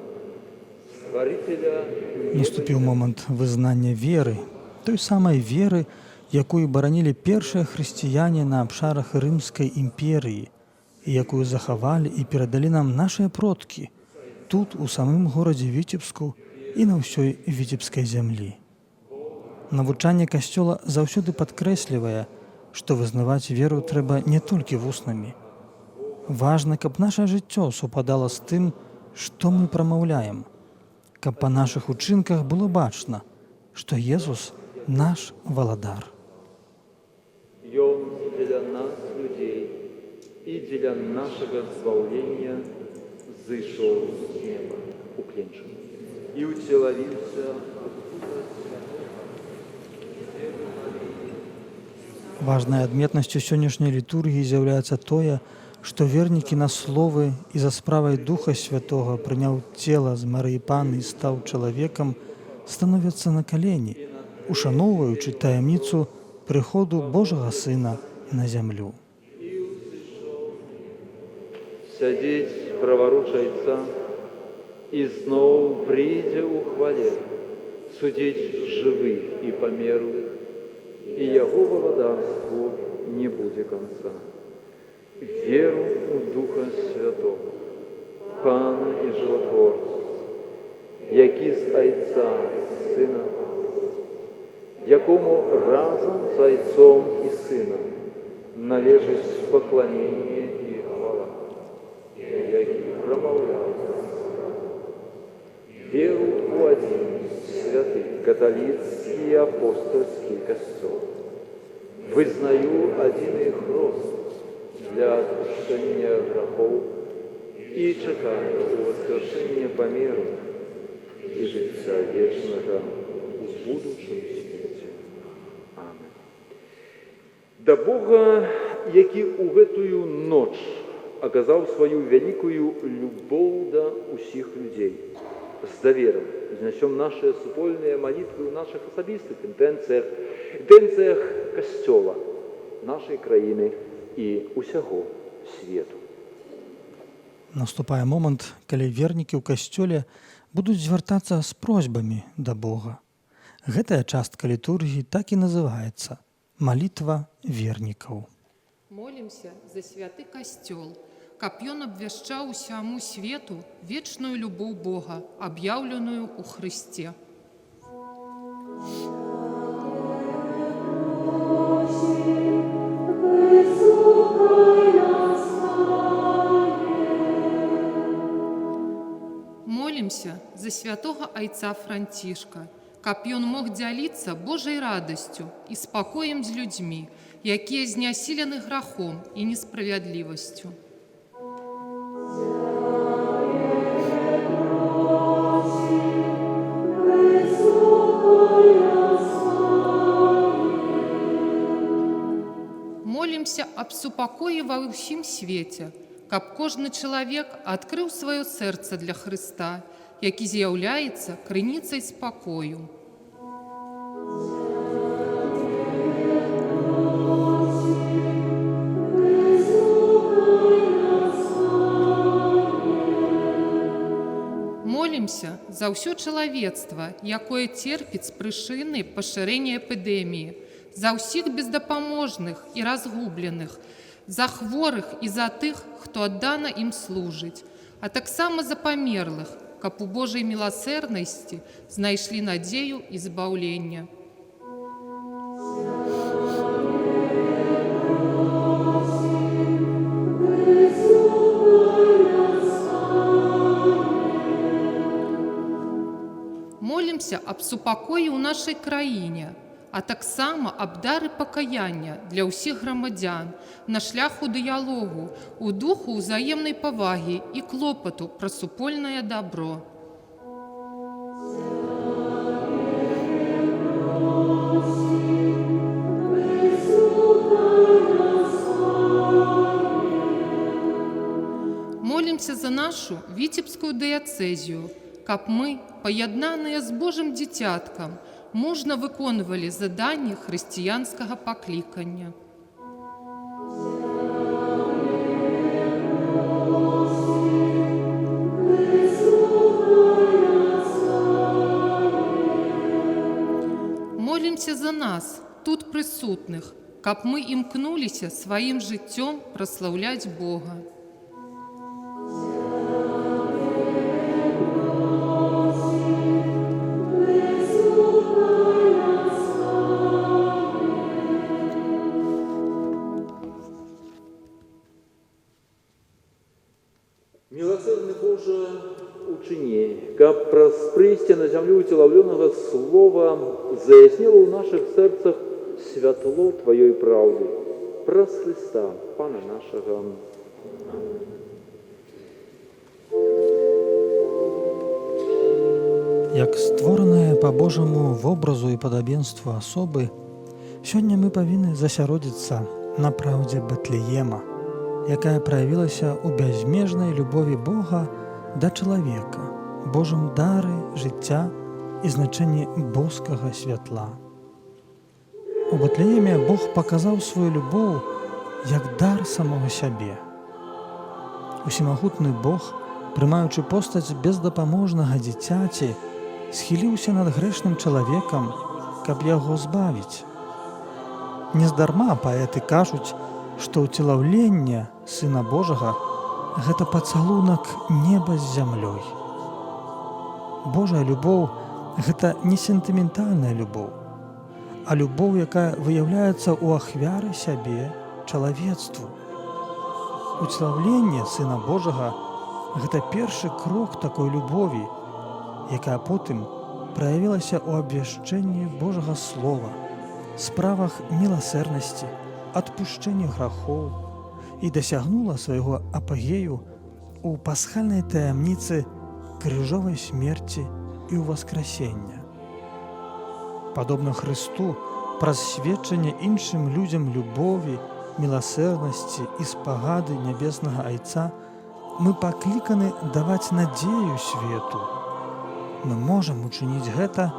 Speaker 2: Стварителя.
Speaker 1: Наступіў момант вызнання веры, той самай веры, якую баранілі першыя хрысціяне на абшарах Рымскай імперыі, і якую захавалі і перадалі нам нашыя продкі тут, у самым горадзе Віцебску і на ўсёй віцебскай зямлі. Навучанне Касцёла заўсёды падкрэслівае, што вызнаваць веру трэба не толькі вуснамі. Важна, каб наша жыццё супадала з тым, што мы прамаўляем, каб па нашых учынках было бачна, што Езус наш валадар.
Speaker 2: Ён дзеля нас, людзей, і дзеля нашага збаўлення зышоў з неба у кленчыну і ўцелавіўся
Speaker 1: Важнай адметнасцю сённяшняй літургіі з'яўляецца тое, што вернікі на словы і за справай Духа Святога прыняў цела з Марыі Панны і стаў чалавекам, становяцца на калені, ушаноўваючы таямніцу прыходу Божага Сына на зямлю.
Speaker 2: сядзець праваруч Айца і зноў прыйдзе ў хвале, судзіць жывых і памерлых, і Яго валадарству не будзе канца. Веру у Духа Святого, Пана і Жыватворца, які з Айца Сына, якому разам з Айцом і Сынам належыць пакланенне і хвала, які прамаўляў веру у адзін святы каталіцкі і апостольскі касцёл, вызнаю адзіны хрост для адпушчэння грахоў і чакаю воскрешэння памеру і жыцця вечнага у будучым свеце. Амен. Да Бога, які ў гэтую ноч аказаў сваю вялікую любоў да ўсіх людзей, з даверам знесем наши супольныя малітвы ў наших асабістых інтэнцыях Касцёла, нашай краіны і ўсяго свету.
Speaker 1: Наступае момант, калі вернікі ў касцёле будуць звяртацца з просьбамі да Бога. Гэтая частка літургіі так і называецца «Малітва вернікаў».
Speaker 9: Молімся за святы касцёл, каб ён абвяшчаў усяму свету вечную любоў Бога, аб'яўленую ў Хрысце. Молімся за святога айца Францішка, каб ён мог дзяліцца Божай радасцю і спакоем з людзьмі, якія знясілены грахом і несправядлівасцю. Молімся аб супакоі ва ўсім свеце, каб кожны чалавек адкрыў сваё сэрца для Хрыста, які з'яўляецца крыніцай спакою. Молімся за ўсё чалавецтва, якое церпіць з прычыны пашырэння эпідэміі, за ўсіх бездапаможных і разгубленых, за хворых і за тых, хто аддана ім служыць, а таксама за памерлых, каб у Божай міласэрнасці знайшлі надзею і збаўлення. Молімся аб супакоі ў нашай краіне, а таксама аб дары пакаяння для ўсіх грамадзян на шляху дыялогу, у духу ўзаемнай павагі і клопату пра супольнае дабро. Молімся за нашу Віцебскую дыяцэзію, каб мы, паяднаныя з Божым дзіцяткам, мужна выконвалі заданні хрысціянскага паклікання. Молімся за нас, тут прысутных, каб мы імкнуліся сваім жыццём праслаўляць Бога.
Speaker 2: Милосердный Боже, учини, каб праз прыйсце на зямлю уцелаўлёнага слова заясніло ў наших сэрцах святло Твоей правды, праз Христа, Пана нашага.
Speaker 1: Як створаныя па Божаму вобразу і падабенству асобы, сёння мы павінны засяродзіцца на праўдзе Бэтлеема, якая праявілася ў бязмежнай любові Бога да чалавека, Божым дары, жыцця і значэнні боскага святла. У Бэтлееме Бог паказаў сваю любоў як дар самога сябе. Усімагутны Бог, прымаючы постаць бездапаможнага дзіцяці, схіліўся над грэшным чалавекам, каб яго збавіць. Нездарма паэты кажуць, што ўцелаўленне Сына Божага – гэта пацалунак неба з зямлёй. Божая любоў – гэта не сентыментальная любоў, а любоў, якая выяўляецца ў ахвяры сябе чалавецтву. Уцелаўленне Сына Божага – гэта першы крок такой любові, якая потым праявілася ў абвяшчэнні Божага Слова, справах міласерднасці, адпушчэння грахоў і дасягнула свайго апагею у пасхальнай таямніцы крыжовай смерці і ўваскрасення. Падобна Хрысту, праз сведчанне іншым людзям любові, міласерднасці і спагады нябеснага Айца мы пакліканы даваць надзею свету. Мы можам учыніць гэта,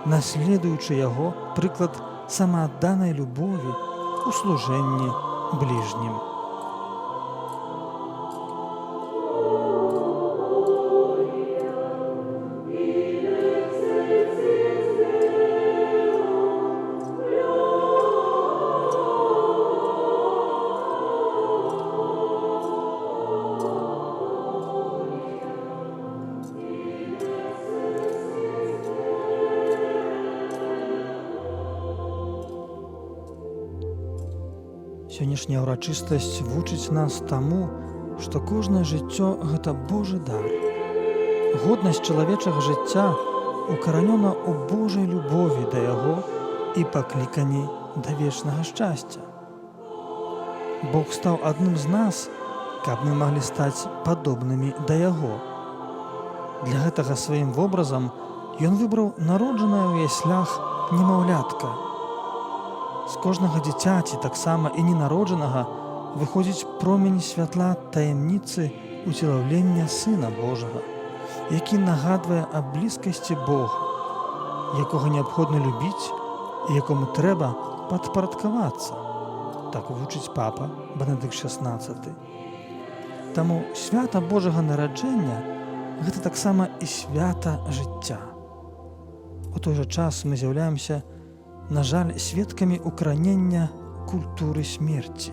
Speaker 1: наследуючы яго прыклад самаадданай любові у служэнні бліжнім. Сённяшняя ўрачыстасць вучыць нас таму, што кожнае жыццё – гэта Божы дар. Годнасць чалавечага жыцця укаранёна ў Божай любові да яго і паклікані да вечнага шчасця. Бог стаў адным з нас, каб мы маглі стаць падобнымі да яго. Для гэтага сваім вобразам ён выбраў народжанае ў яслях немаўлятка. З кожнага дзіцяці, таксама і ненароджанага, выходзіць промень святла таямніцы уцелаўлення Сына Божага, які нагадвае аб блізкасці Бога, якога неабходна любіць і якому трэба падпарадкавацца. Так вучыць папа Бенедыкт XVI. Таму свята Божага нараджэння – гэта таксама і свята жыцця. У той жа час мы з'яўляемся, на жаль, сведкамі укаранення культуры смерці.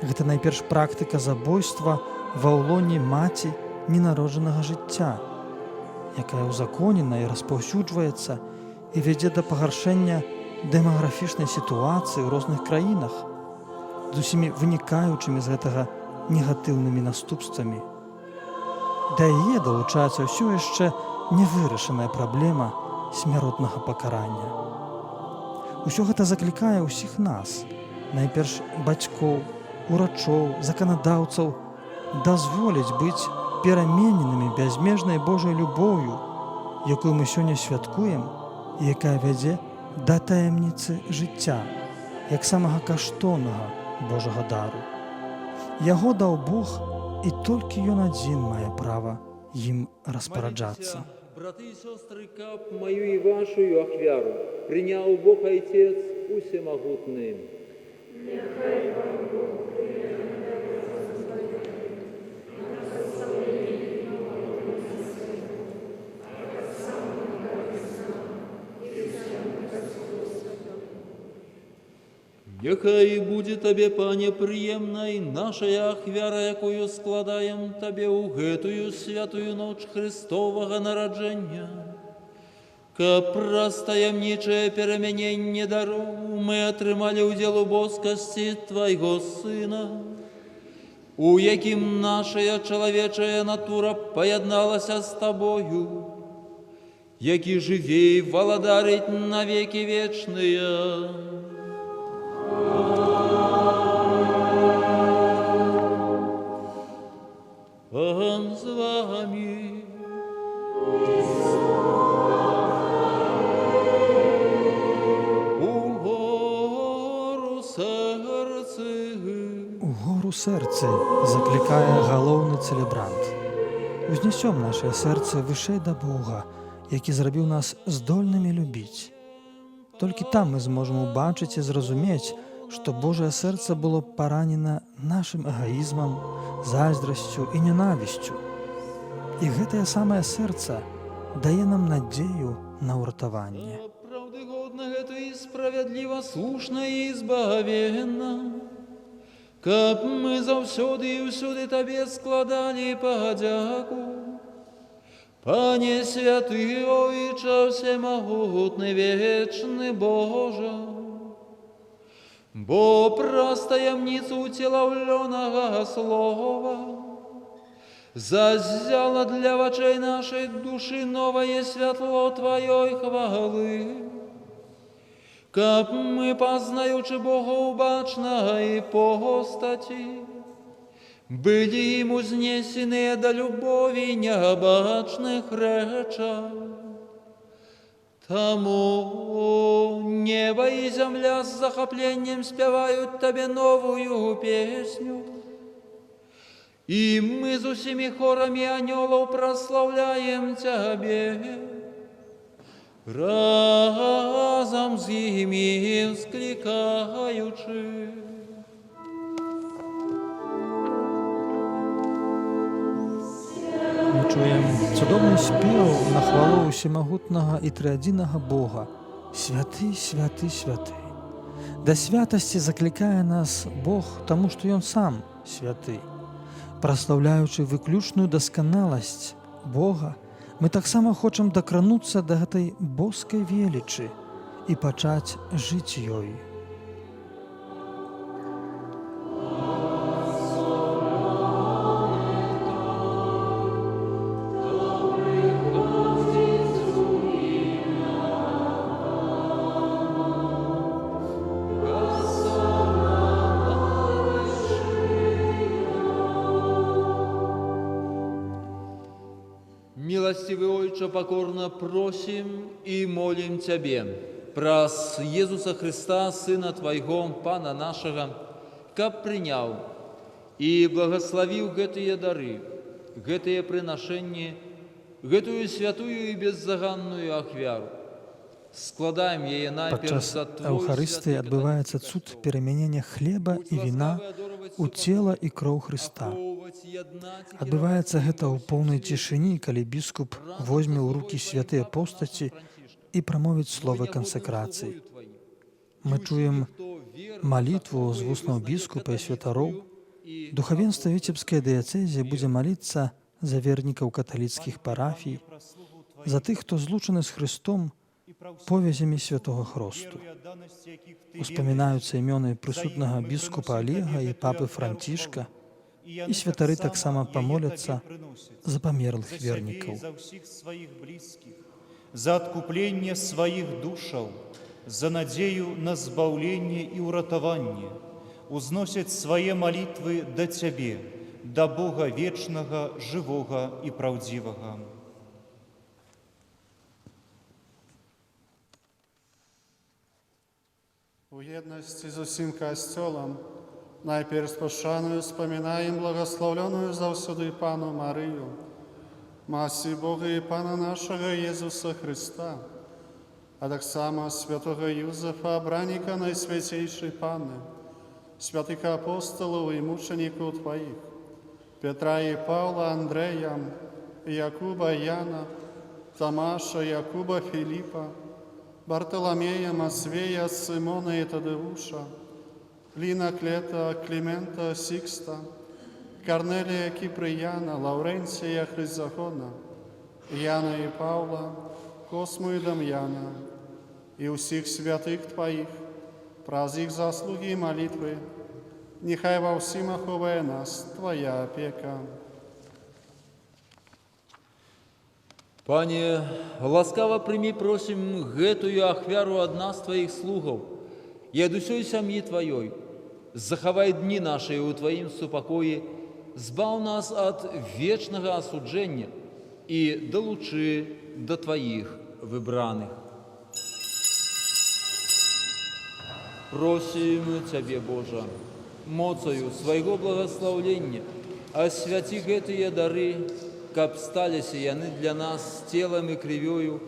Speaker 1: Гэта найперш практыка забойства ва ўлоне маці ненароджанага жыцця, якая ўзаконена і распаўсюджваецца і вядзе да пагаршэння дэмаграфічнай сітуацыі ў розных краінах, з усімі вынікаючымі з гэтага негатыўнымі наступствамі. Да яе далучаецца ўсё яшчэ невырашаная праблема смяротнага пакарання. Усё гэта заклікае ўсіх нас, найперш бацькоў, урачоў, заканадаўцаў, дазволіць быць перамененымі бязмежнай Божай любоўю, якую мы сёння святкуем і якая вядзе да таямніцы жыцця, як самага каштоўнага Божага дару. Яго даў Бог, і толькі Ён адзін мае права ім распараджацца.
Speaker 5: Браты і сёстры, каб
Speaker 2: Мою и вашу ахвяру принял Бог Отец Усемогутный.
Speaker 8: Нехай будзе табе, Пане, прыемнай нашая ахвяра, якую складаем табе ў гэтую святую ноч Христовага нараджэння. Каб праз таямнічае перамяненне дароў мы атрымалі ўдзел у боскасці Твайго Сына, у якім нашая чалавечая натура паядналася з Табою, які жыве і валадарыць на векі вечныя. Пан з вами.
Speaker 1: Угору сэрцы заклікае галоўны цэлебрант. Узнясём нашае сэрца вышэй да Бога, які зрабіў нас здольнымі любіць. Толькі там мы зможам убачыць і зразумець, што Божае сэрца было паранена нашым эгаізмам, зайздрасцю і ненавісцю. І гэтае самае сэрца дае нам надзею на ўратаванне.
Speaker 8: Правды годна гэта і справядліва, слушна і збавенна, каб мы заўсёды і ўсюды Табе складалі падзяку. Пане святы, Ойча всемагутны, вечны Божа, бо праз таямніцу уцелаўлёнага слова заззяла для вачэй нашай душы новае святло Тваёй хвалы. каб мы, познаючи Бога убачного и постати, были им узнесены до любови необачных речах. Тому небо и земля с захоплением спевают Тебе новую песню, и мы с усими хорами анgelов прославляем Тебе, разом с ними вскликаючи.
Speaker 1: Мы чуем цудоўны спеў на хвалу усемагутнага і трыадзінага Бога. Святы, святы, святы. Да святасці заклікае нас Бог, таму што Ён сам святы. Праслаўляючы выключную дасканаласць Бога, мы таксама хочам дакрануцца да гэтай боскай велічы і пачаць жыць ёй.
Speaker 8: Милостивый Отче, покорно просим и молим Тебе, праз Иисуса Христа, Сына Твоего, Пана нашего, каб принял и благословил гэтые дары, гэтые приношения, гэтую святую и беззаганную ахвяру. Складаем яе найперш
Speaker 1: Падчас
Speaker 8: за Твой
Speaker 1: Эўхарыстыі
Speaker 8: святы
Speaker 1: адбываецца
Speaker 8: каталіцкі
Speaker 1: цуд
Speaker 8: престол.
Speaker 1: перамянення хлеба і віна у цела і кроў Хрыста. Адбываецца гэта ў поўнай цішыні, калі біскуп возьме ў рукі святыя постаці і прамовіць словы кансакрацыі. Мы чуем малітву з вуснаў біскупа і святароў. Духавенства Віцебскай дыяцэзіі будзе маліцца за вернікаў каталіцкіх парафій, за тых, хто злучаны з Христом повязямі святого Хросту. Успамінаюцца імёны прысутнага біскупа Олега і папы Францішка, і святары таксама памоляцца за памерлых вернікаў.
Speaker 7: За ўсіх сваіх блізкіх, за адкупленне сваіх душаў, за надзею на збаўленне і ўратаванне, узносяць свае малітвы да Цябе, да Бога вечнага, жывога і праўдзівага.
Speaker 10: У єдності з усім Костьолом найперш пошаною споминаємо благословленную завсюди Пану Марію, Масі Бога і Пана нашого Єсуса Христа, а так само святого Юзефа, бранника Найсвятейшей Панни, святих апостолів і мучеників Твоїх, Петра і Павла, Андрея, Якуба, Яна, Томаша, Якуба, Филиппа, Бартоломея, Матвея, Симона и Тадеуша, Лина, Клета, Климента, Сикста, Корнелия, Киприяна, Лавренция, Хризахона, Яна и Павла, Косму и Дамьяна, и усіх святых Твоих, праз их заслуги и молитвы, нехай во всім оховає нас Твоя опека.
Speaker 8: Пане, ласкаво прими, просим, гэтую ахвяру ад нас, Твоих слугов, и ад усёй сям'і Твоей. Захавай дни наши у Твоим супокоі, збав нас ад вечного осуджения и долучи до Твоих выбраных. Просим Тебе, Боже, моцою своего благословления, освяти гэтые дары, каб сталіся яны для нас телом и кровью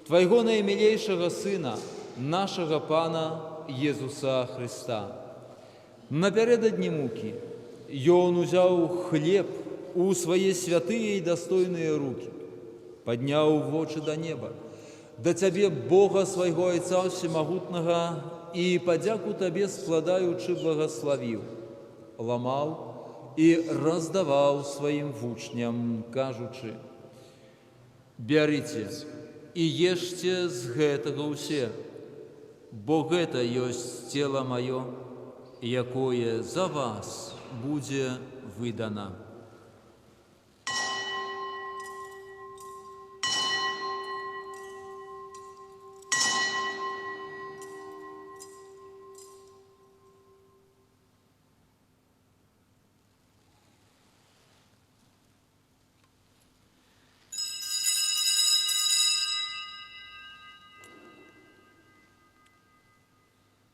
Speaker 8: Твоего наимилейшего Сына, нашего Пана Иисуса Христа. Напередодні муки Ён узяў хлеб у свои святые и достойные руки, поднял вочы до неба, да Тебе, Бога своего Отца Всемогутного, и подяку Тебе складаючи благословил, ломал и раздавал своим вучням, кажучи: «Бярыце и ешьте з гэтага ўсе, бо гэта ёсць тело маё, якое за вас будзе выдано».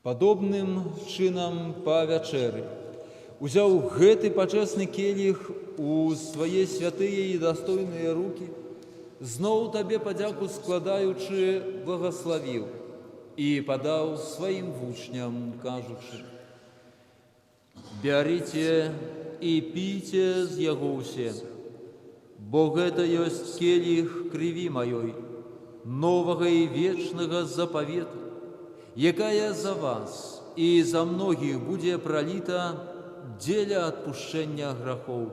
Speaker 8: Падобным чынам па вячэры узяў гэты пачэсны келіх у свае святыя і дастойныя рукі, зноў табе падзяку складаючы, благаславіў і падаў сваім вучням, кажучы: «Бярыце і піце з яго ўсе, бо гэта ёсць келіх крыві маёй, новага і вечнага запавету, якая за вас і за многіх будзе праліта дзеля адпушчэння грахоў.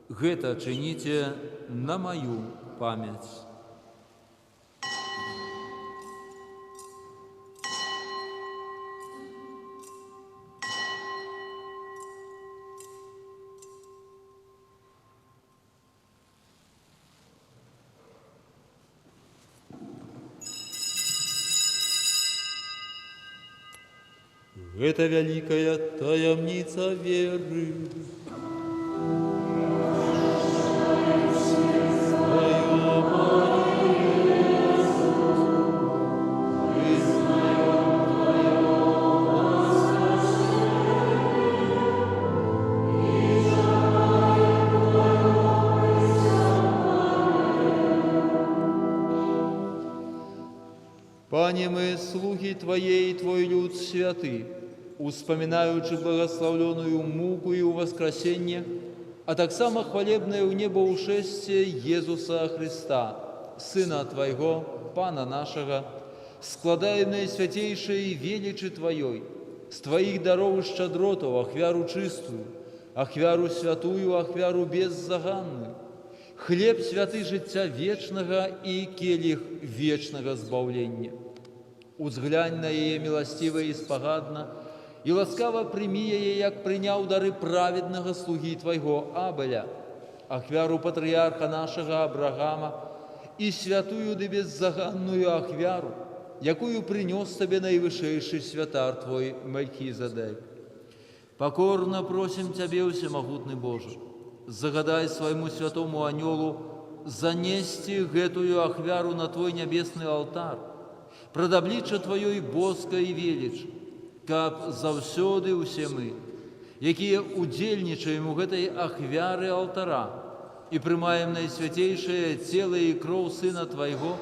Speaker 8: Гэта чыніце на маю памяць». Гэта вялікая таямніца веры. Пане, мы, слуги Твоей, Твой люд святы, успамінаючы благословленную муку і воскресенье, а таксама хвалебное у небо ушествие Езуса Христа, Сына Твоего, Пана нашего, складаем наисвятейшей величи Твоей, с Твоих даров и щедротов, ахвяру чистую, ахвяру святую, ахвяру беззаганную, хлеб святый життя вечного и келих вечного збавления. Узглянь на яе милостиво и спогадно, и ласкаво прими яе, як приняв дары праведного слуги Твоего Абеля, ахвяру патриарха нашего Авраама и святую да беззаганную ахвяру, якую принес Тебе наивышейший святар Твой Мельхизедек. Покорно просим Тебе, всемогутный Боже, загадай своему святому анёлу занести гэтую ахвяру на Твой небесный алтарь, продаблича Твоей боска и велич, каб заўсёды усе мы, якія удзельнічаем у гэтай ахвяры алтара і прымаем найсвятейшае цела і кроў Сына Твайго,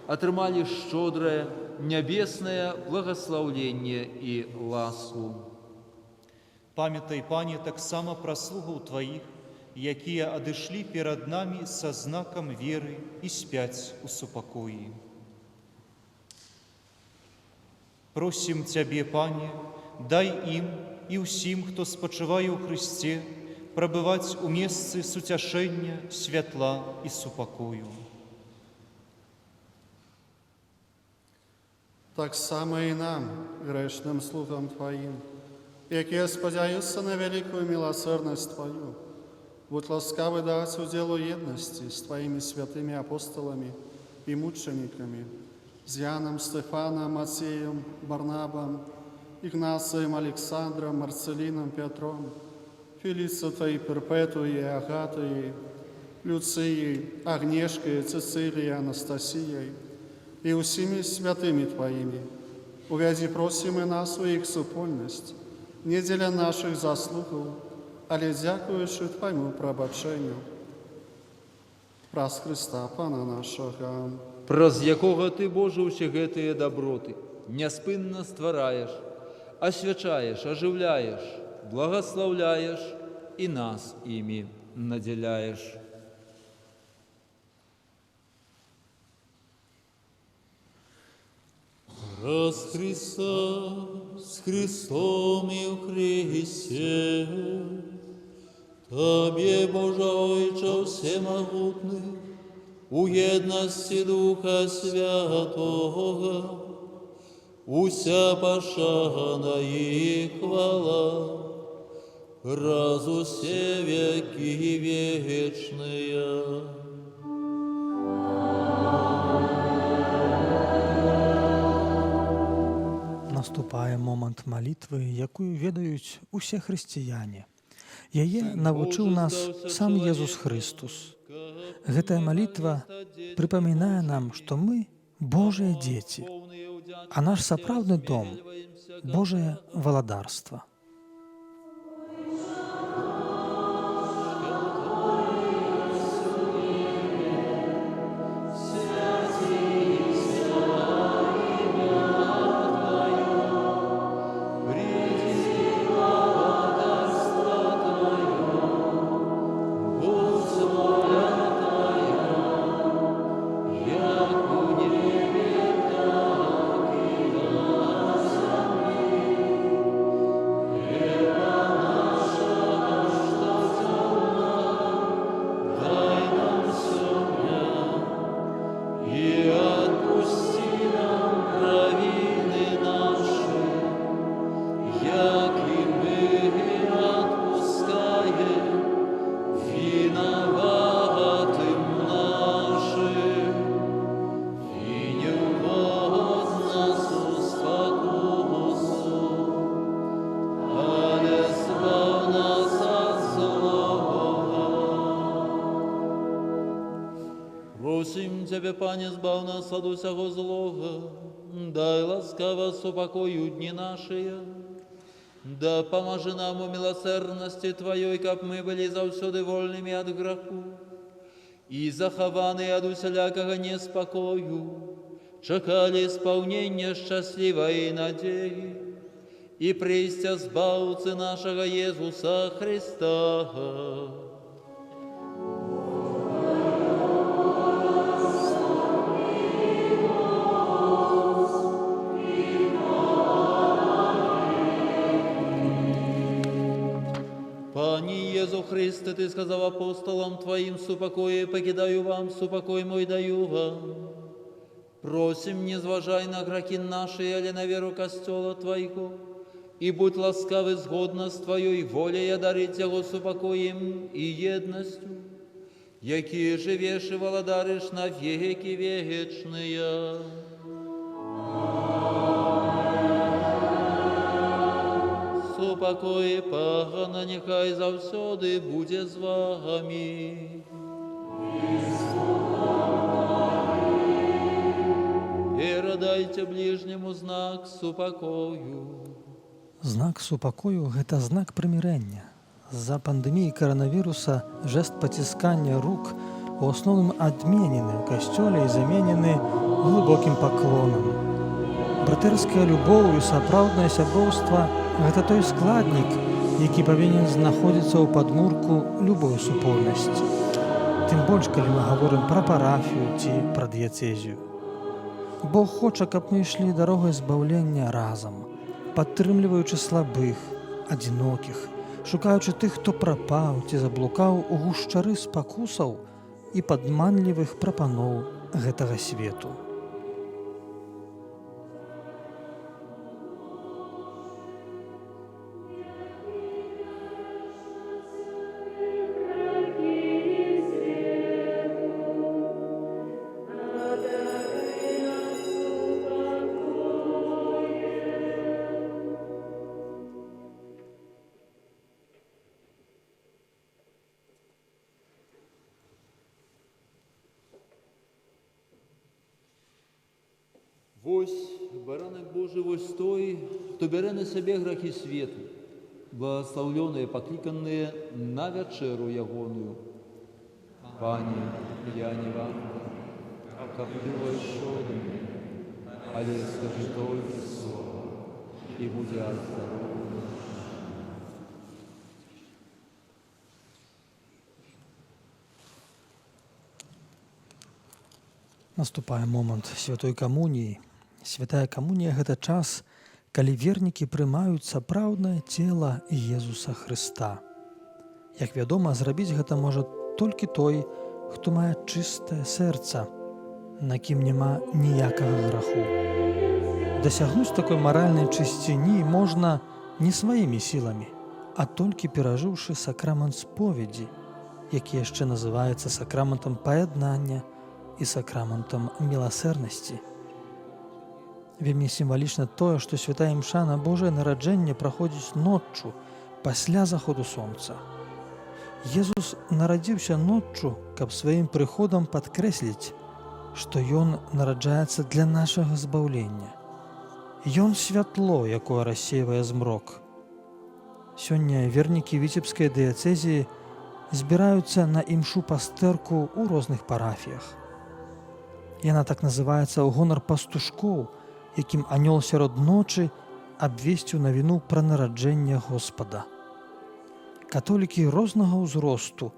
Speaker 8: атрымалі шчодрае нябеснае благословленне і ласку.
Speaker 7: Памятай, Пане, таксама пра слугаў Тваіх, якія адышлі перад намі са знакам веры і спяць у супакоі. Просім Цябе, Пане, дай ім і ўсім, хто спачывае ў Христе, прабываць у месцы суцяшэння, святла і супакою.
Speaker 10: Так само і нам, грешним слугам Твоим, якія спадзяюцца на великую милосердность Твою, будь ласкавы даць удзел у еднасці з Твоими святыми апостолами и мучениками, с Яном, Стефаном, Матеем, Барнабом, Игнацием, Александром, Марцелином, Петром, Фелицией, Перпетуей, Агатой, Люцией, Агнешкой, Цицилией, Анастасией и усими святыми Твоими. Увязи просим и нас у их супольность, не деля наших заслугов, але дякуючи Твоему пробачению. Праз Христа, Пана нашего,
Speaker 8: Праз якога Ты, Боже, усе гэтыя даброты няспынна ствараеш, асвячаеш, ажыўляеш, благословляеш і нас імі надзяляеш.
Speaker 5: Раз Христа с Христом и в Христе, Тебе, Боже Отче всемогутный, у єдності Духа Святого, уся пошана і хвала, раз усе веки вечные.
Speaker 1: Наступае момант малітвы, якую ведаюць усе хрысціяне. Яе навучыў нас сам Езус Христус. Гэтая малітва прыпамінае нам, што мы Божыя дзеці, а наш сапраўдны дом Божае валадарства.
Speaker 5: Просим Тебе, Пане, збав нас от усього злого, дай ласкаво супокою дни наши, да поможи нам у милосердности Твоей, как мы были завсёды вольными от греху, и захованы от усялякого неспокою, чекали исполнения счастливой надеи, и престя збавцы нашего Иисуса Христа. Пане Иису Христе, Ты сказал апостолам Твоим, супокое покидаю вам, супокой мой даю вам. Просим, не зважай на грехи наши, але на веру костела Твоего, и будь ласкавы згодно с Твоей волей одарить его супокоем и едностью, які живешь и владаришь на веки вечные. Супокой пагана, нехай завсёды буде з вами. Передайте ближнему знак супокою.
Speaker 1: Знак супакою – гэта знак прымірэння. З-за пандэміі каранавіруса жэст паціскання рук у асноўным адменены ў касцёле і заменены глыбокім паклонам. Братэрская любоў і сапраўднае сяброўства – гэта той складнік, які павінен знаходзіцца ў падмурку любой супольнасці. Тым больш, калі мы гаворым пра парафію ці пра дыяцэзію. Бог хоча, каб мы ішлі дарогай збаўлення разам, падтрымліваючы слабых, адзінокіх, шукаючы тых, хто прапаў ці заблукаў у гушчары спакусаў і падманлівых прапаноў гэтага свету.
Speaker 5: Вось, баранок Божий, вось той, хто бере на себе грехи свету, благословленные, покликанные на вечеру ягоную. Пане, я не вам, как ты вошел до меня, але скажи только слово, и будят здоровы.
Speaker 1: Наступае момант святой камуніі. Святая камунія – гэта час, калі вернікі прымаюць сапраўднае цела Езуса Хрыста. Як вядома, зрабіць гэта можа толькі той, хто мае чыстае сэрца, на кім няма ніякага граху. Дасягнуць такой маральнай чысціні можна не сваімі сіламі, а толькі перажыўшы сакрамент споведзі, які яшчэ называецца сакраментам паяднання і сакраментам міласэрнасці. Вельмі сімвалічна тое, што святая імша на Божае нараджэнне праходзіць ноччу пасля заходу сонца. Езус нарадзіўся ноччу, каб сваім прыходам падкрэсліць, што Ён нараджаецца для нашага збаўлення. Ён святло, якое рассеивае змрок. Сёння вернікі Віцебскай дыяцэзіі збіраюцца на імшу пастэрку ў розных парафіях. Яна так называецца ў гонар пастушкоў, якім анёл сярод ночы абвесціў навіну пра нараджэнне Господа. Католікі рознага ўзросту,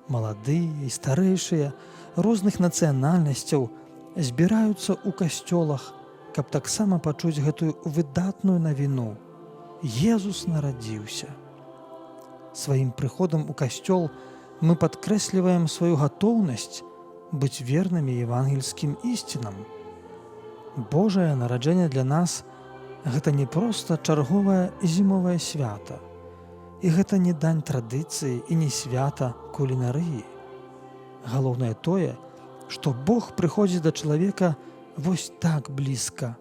Speaker 1: маладыя і старэйшыя, розных нацыянальнасцяў збіраюцца ў касцёлах, каб таксама пачуць гэтую выдатную навіну. Езус нарадзіўся. Сваім прыходам у касцёл мы падкрэсліваем сваю гатоўнасць быць вернымі евангельскім ісцінам. Божае нараджэнне для нас – гэта не проста чарговае зімовае свята. І гэта не дань традыцыі і не свята кулінарыі. Галоўнае тое, што Бог прыходзіць да чалавека вось так блізка.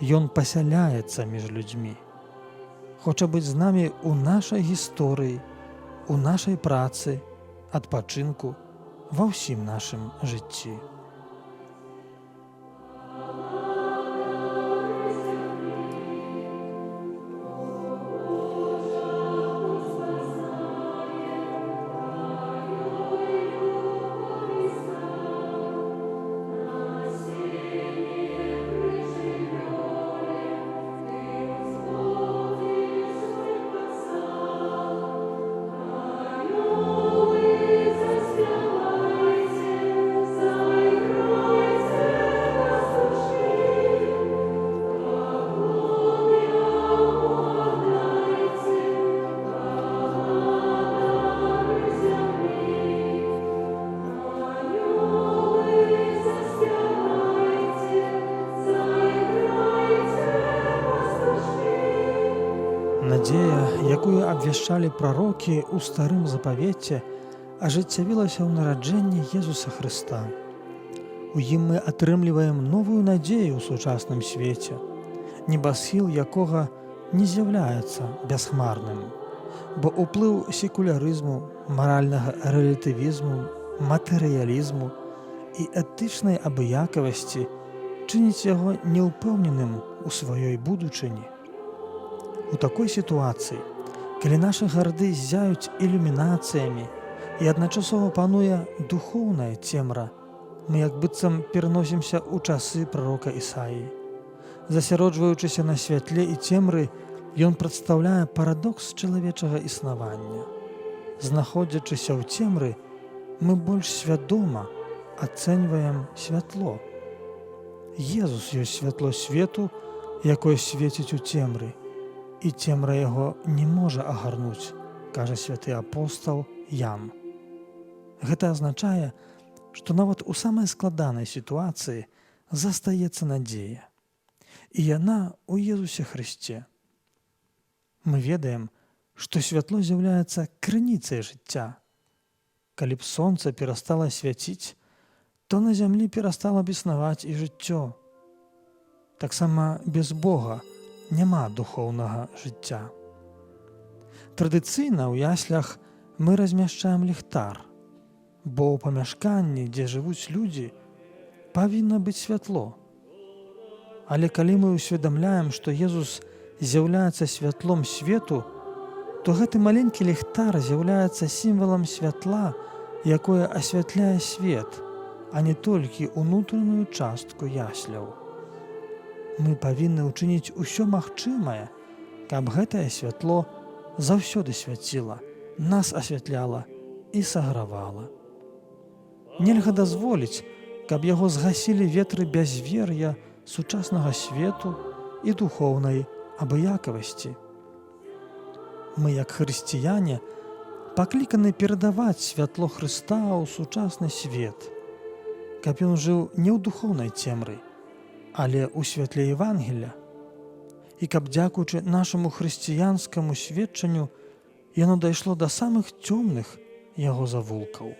Speaker 1: Ён пасяляецца між людзьмі. Хоча быць з намі ў нашай гісторыі, у нашай працы, адпачынку, ва ўсім нашым жыцці. Надзея, якую абвяшчалі прарокі ў старым запавеце, ажыццявілася ў нараджэнні Езуса Хрыста. У ім мы атрымліваем новую надзею ў сучасным свеце, небасхіл якога не з'яўляецца бясхмарным, бо ўплыў секулярызму, маральнага рэлятывізму, матэрыялізму і этычнай абыякавасці чыніць яго неўпэўненым у сваёй будучыні. У такой сітуацыі, калі нашы гарды ззяюць ілюмінацыямі і адначасова пануе духоўная цемра, мы як быццам пераносімся ў часы прарока Ісаіі. Засяроджваючыся на святле і цемры, ён прадстаўляе парадокс чалавечага існавання. Знаходзячыся ў цемры, мы больш свядома ацэньваем святло. Езус ёсць святло свету, якое свеціць у цемры, і цемра яго не можа агарнуць, кажа святы апостал Ян. Гэта азначае, што нават у самай складанай сітуацыі застаецца надзея. І яна ў Езусе Хрысце. Мы ведаем, што святло з'яўляецца крыніцай жыцця. Калі б сонца перастала свяціць, то на зямлі перастала б існаваць і жыццё. Таксама без Бога няма духоўнага жыцця. Традыцыйна ў яслях мы размяшчаем ліхтар, бо ў памяшканні, дзе жывуць людзі, павінна быць святло. Але калі мы ўсведамляем, што Езус з'яўляецца святлом свету, то гэты маленькі ліхтар з'яўляецца сімвалам святла, якое асвятляе свет, а не толькі ўнутраную частку ясляў. Мы павінны ўчыніць усё магчымае, каб гэтае святло заўсёды свяціла, нас асвятляла і сагравала. Нельга дазволіць, каб яго згасілі ветры бязвер'я сучаснага свету і духоўнай абыякавасці. Мы, як хрысціяне, пакліканы перадаваць святло Хрыста ў сучасны свет, каб ён жыў не ў духоўнай цемры, але ў святле Евангелля, і каб, дзякуючы нашаму хрысціянскаму сведчанню, яно дайшло да самых цёмных яго завулкаў.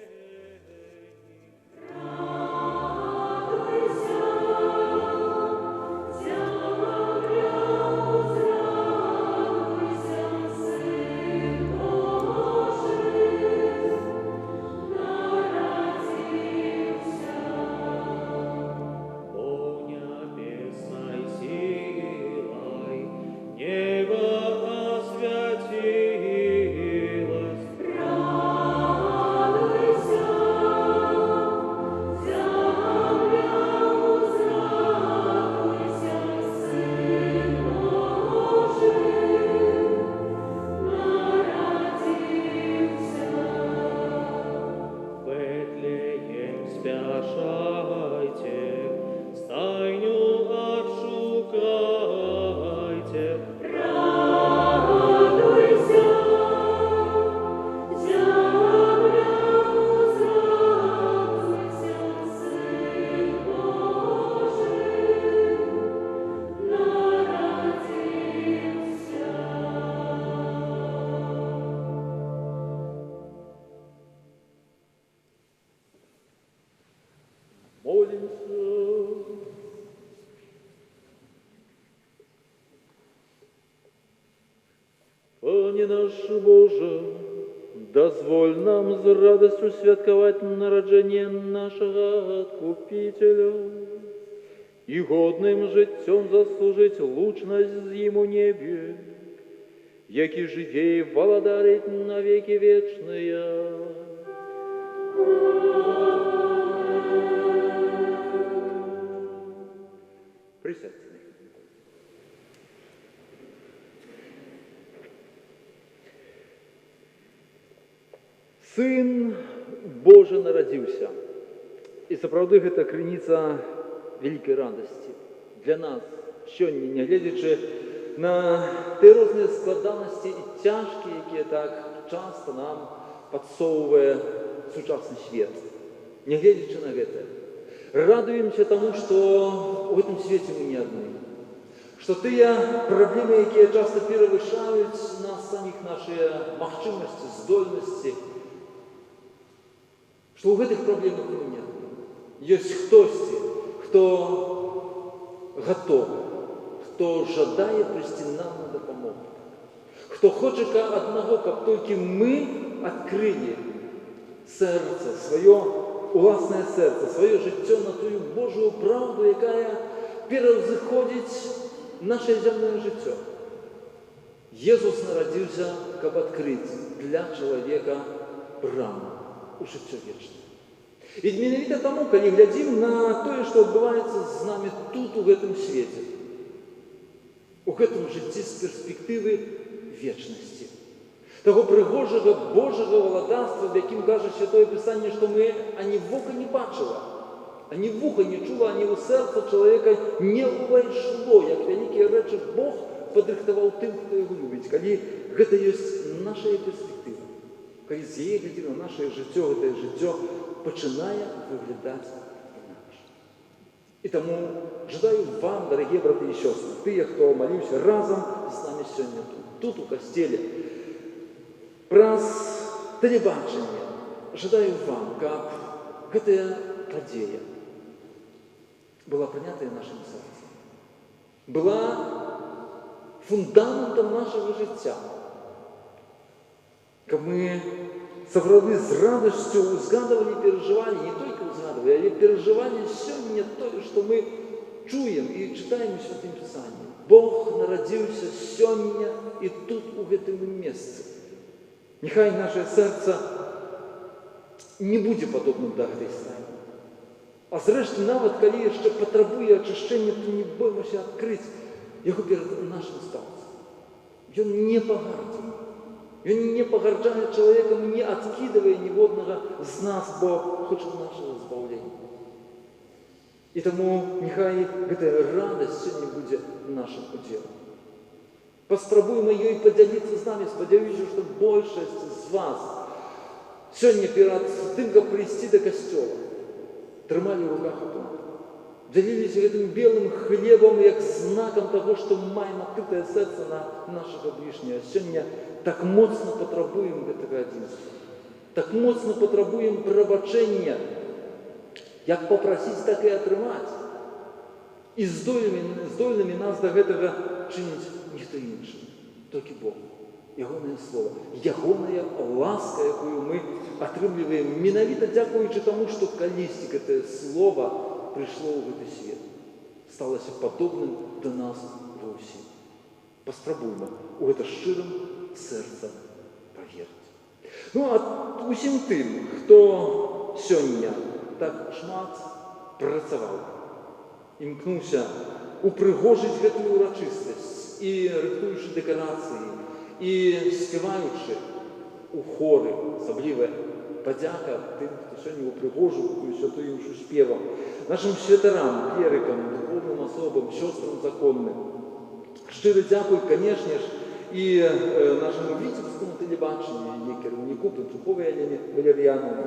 Speaker 2: Господне наш Боже, дозволь нам з радостью святкувати народження нашого Откупителя и годным життем заслужить лучность Ему небе, яки живее володарить на веки вечные. Присядьте. Сын Божий народился. И сапраўды гэта крыніца вялікай радасці для нас сёння, нягледзячы на тыя розныя складанасці і цяжкі, якія так часта нам падсоўвае сучасны свет. Нягледзячы на гэта, радуемся таму, што ў гэтым свеце мы не адны. Што тыя праблемы, якія часта перавышаюць нас саміх, нашыя магчымасці, здольнасці, што ў гэтых праблемах мы не адны. Ёсць хтосьці, хто гатовы, хто жадае прыйсці нам на дапамогу, хто хоча аднаго, каб толькі мы адкрылі сэрца, сваё уласнае сэрца, сваё жыццё на тую Божую праўду, якая пераўзыходзіць нашае зямное жыццё. Езус нарадзіўся, каб адкрыць для чалавека браму у жыццё вечнае. І менавіта таму, калі глядзім на тое, што адбываецца з намі тут, у гэтым свеце, у гэтым жыцці з перспектывы вечнасці, таго прыгожага Божага валадарства, в якім кажа Святое Пісанне, што мы ані вока не бачыла, ані вуха не чула, ані ў сэрца чалавека не ўвайшло, як вялікія рэчы Бог падрыхтаваў тым, хто яго любіць, калі гэта ёсць наша перспектыва, калі з яе глядзім на нашае жыццё, гэтае жыццё пачынае выглядаць інакш. І таму жадаю вам, дарагія браты і сёстры, тыя, хто маліўся разам з намі сёння тут у касцеле, праз тэлебачанне, жадаю вам, каб гэтая падзея была прынятая нашым сэрцам, была фундаментам нашага жыцця, каб мы сапраўды з радасцю узгадывалі і перажывалі, не толькі узгадывалі, але перажывалі сёння тое, што мы чуем і чытаем у Святым Пісанні. Бог нарадзіўся сёння і тут, у гэтым месцы. Няхай наше сэрца не будзе падобным да гэтай стаі. А зрэшты, нават калі яшчэ патрабуе ачышчэння, то не боймася адкрыць яго перад нашым стаўцам. Ён не пагардзіў. Ён не пагарджае чалавекам, не адкідывае ніводнага з нас, бо хоча нашага збаўлення. І таму няхай гэтая радасць сёння будзе нашым удзелам. Паспрабуем ёй падзяліцца з намі, спадзяюся, што большасць з вас сёння перад тым, каб прыйсці да касцёла, трымалі ў руках аплату. Дзяліліся гэтым белым хлебам, як знакам таго, што маем адкрытае сэрца на нашага бліжняга. Сёння так моцна патрабуем гэтага адзінства. Так моцна патрабуем прабачэння, як папрасіць, так і атрымаць. І здольнымі нас да гэтага чыніць ніхто іншы, толькі Бог. Ягонае Слова, ягоная ласка, якую мы атрымліваем, менавіта дзякуючы таму, што калісьці гэтае Слова прыйшло ў гэты свет, сталася падобным да нас ва ўсім. Паспрабуйма у гэта шчырым сэрцам паверыць. Ну, а усім тым, хто сёння так шмат працаваў, імкнуўся упрыгожыць гэтую урачыстасць і рыхтуючы дэкарацыі, і спяваючы у хоры, асаблівая падзяка тым, хто сёння упрыгожыў такую святую іншу спевам, нашым святарам, клерыкам, духовным асобам, сёстрам законным. Шчыры дзякуй, канешне ж, і нашаму віцебскому тэлебачанню, яе кіраўніку, Петуховай Алене Валер'яновне,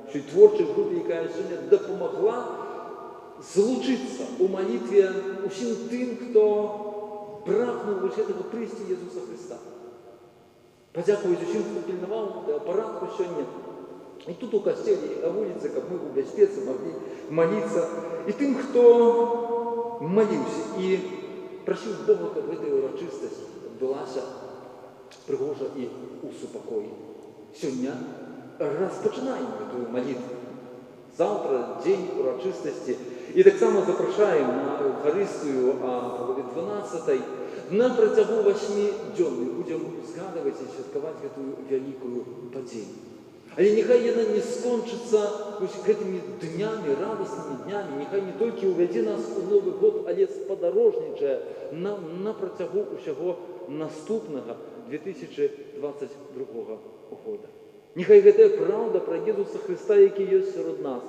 Speaker 2: що й творчай групе, якая сёння дапамагла злучыцца ў малітве усім тым, хто прагнуў вось гэтага прыйсці Езуса Христа. Падзякуюць усім, хто пільнаваў да апаратку сёння. І тут у касцеле, і на вуліцы, каб мы ў бяспецы маглі маліцца. І тым, хто маліўся і прасіў Бога, каб гэтая урачыстасць адбылася пригожа і у супакоі. Сёння распачынаем гэтую малітву. Заўтра дзень урачыстасці. І таксама запрашаем на Эўхарыстыю о палове 12-й. На працягу 8 дзён мы будзем згадваць і святкаваць гэтую вялікую падзею. Але няхай яна не скончыцца гэтымі днямі, радаснымі днямі, няхай не толькі ўвядзе нас у Новы год, але спадарожнічае нам на працягу ўсяго наступнага 2022 года. Няхай гэтая праўда пра Езуса Хрыста, які ёсць сярод нас,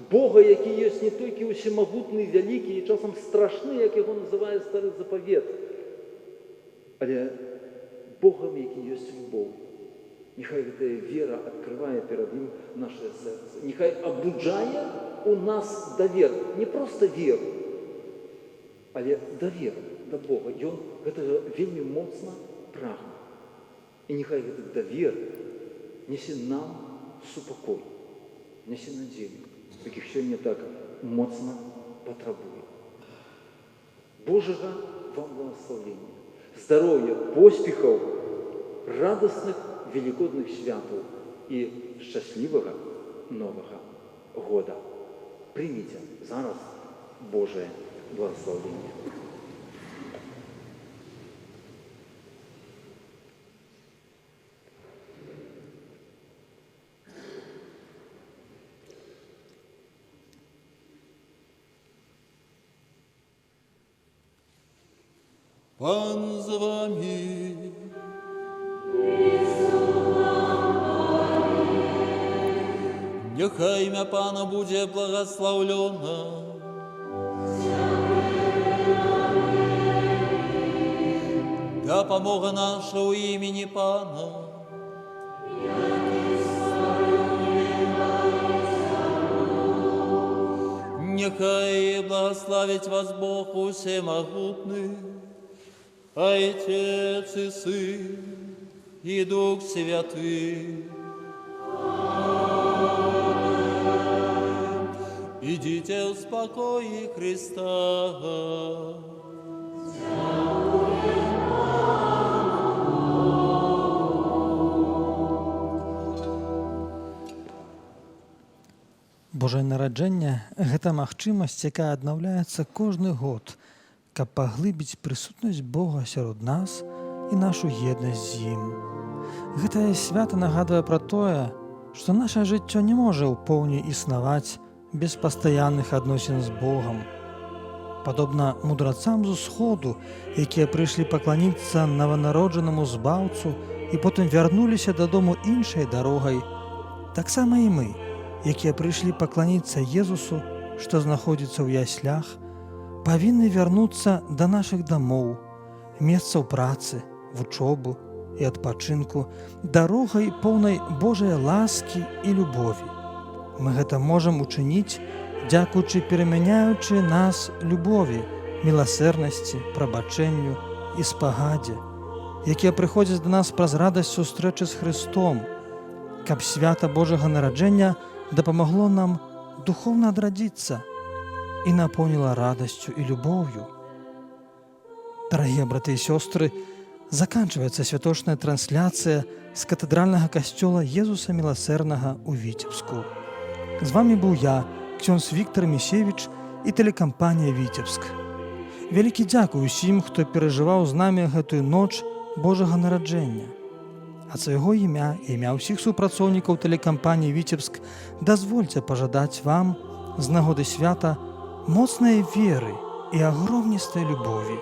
Speaker 2: Бога, які ёсць не толькі ўсемагутны, вялікі і часам страшны, як яго называе Стары Запавет, але Богам, які ёсць любоў. Няхай гэтая вера адкрывае перад ім нашае сэрца. Няхай абуджае у нас давер. Не проста веру, але давер да Бога. Ён гэтага вельмі моцна прагне. І няхай гэты давер нясе нам супакой, нясе надзею, якіх сёння так моцна патрабуе. Божага вам благословення, здароўя, поспехаў, радасных великодных святаў і шчаслівага Новага года. Прыміце зараз Божае благословення.
Speaker 5: Пан з вами. Няхай імя Пана будзе благословлено. Дапамога наша у імені Пана. Нехай благословить вас Бог усемогутный, Отец и Сын и Дух Святый. Идите в спокое Христа.
Speaker 1: Божае нараджэнне – гэта магчымасць, якая аднаўляецца кожны год, каб паглыбіць прысутнасць Бога сярод нас і нашу еднасць з ім. Гэтае свята нагадвае пра тое, што наша жыццё не можа ў поўні існаваць без пастаянных адносін з Богам. Падобна мудрацам з усходу, якія прыйшлі пакланіцца нованароджанаму збаўцу і потым вярнуліся дадому іншай дарогай, таксама і мы, якія прыйшлі пакланіцца Езусу, што знаходзіцца ў яслях, павінны вярнуцца да нашых дамоў, месцаў працы, вучобы і адпачынку, дарогай поўнай Божай ласкі і любові. Мы гэта можам учыніць, дзякуючы перамяняючы нас любові, міласэрнасці, прабачэнню і спагадзе, якія прыходзяць да нас праз радасць сустрэчы з Хрыстом, каб свята Божага нараджэння дапамагло нам духоўна адрадзіцца і напоўніла радасцю і любоўю. Дарагія браты і сёстры, заканчваецца святочная трансляцыя з катэдральнага касцёла Езуса Міласэрнага ў Віцебску. З вамі быў я, ксёндз Віктар Місевіч і тэлекампанія «Віцебск». Вялікі дзякуй усім, хто перажываў з намі гэтую ноч Божага нараджэння. Ад свайго імя і імя ўсіх супрацоўнікаў тэлекампаніі «Віцебск» дазвольце пажадаць вам з нагоды свята моцнай веры і агромністай любові.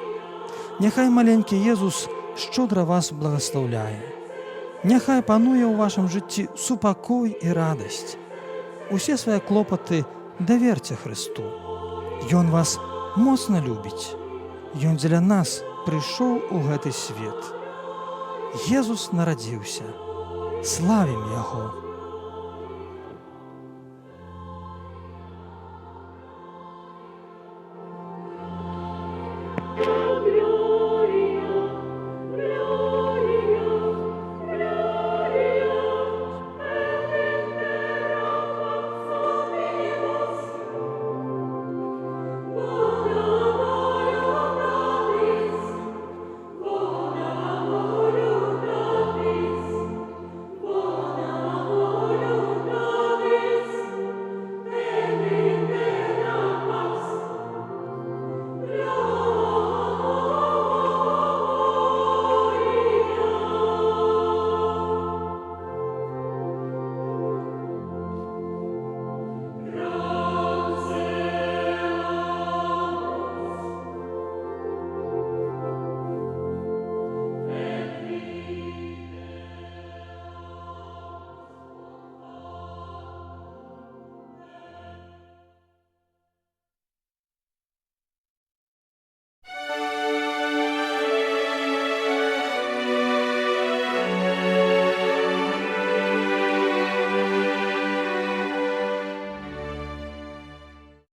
Speaker 1: Няхай маленькі Езус шчодра вас благаслаўляе. Няхай пануе ў вашым жыцці супакой і радасць. Усе свае клопаты даверце Хрысту. Ён вас моцна любіць. Ён дзеля нас прыйшоў у гэты свет. Езус нарадзіўся. Славім Яго!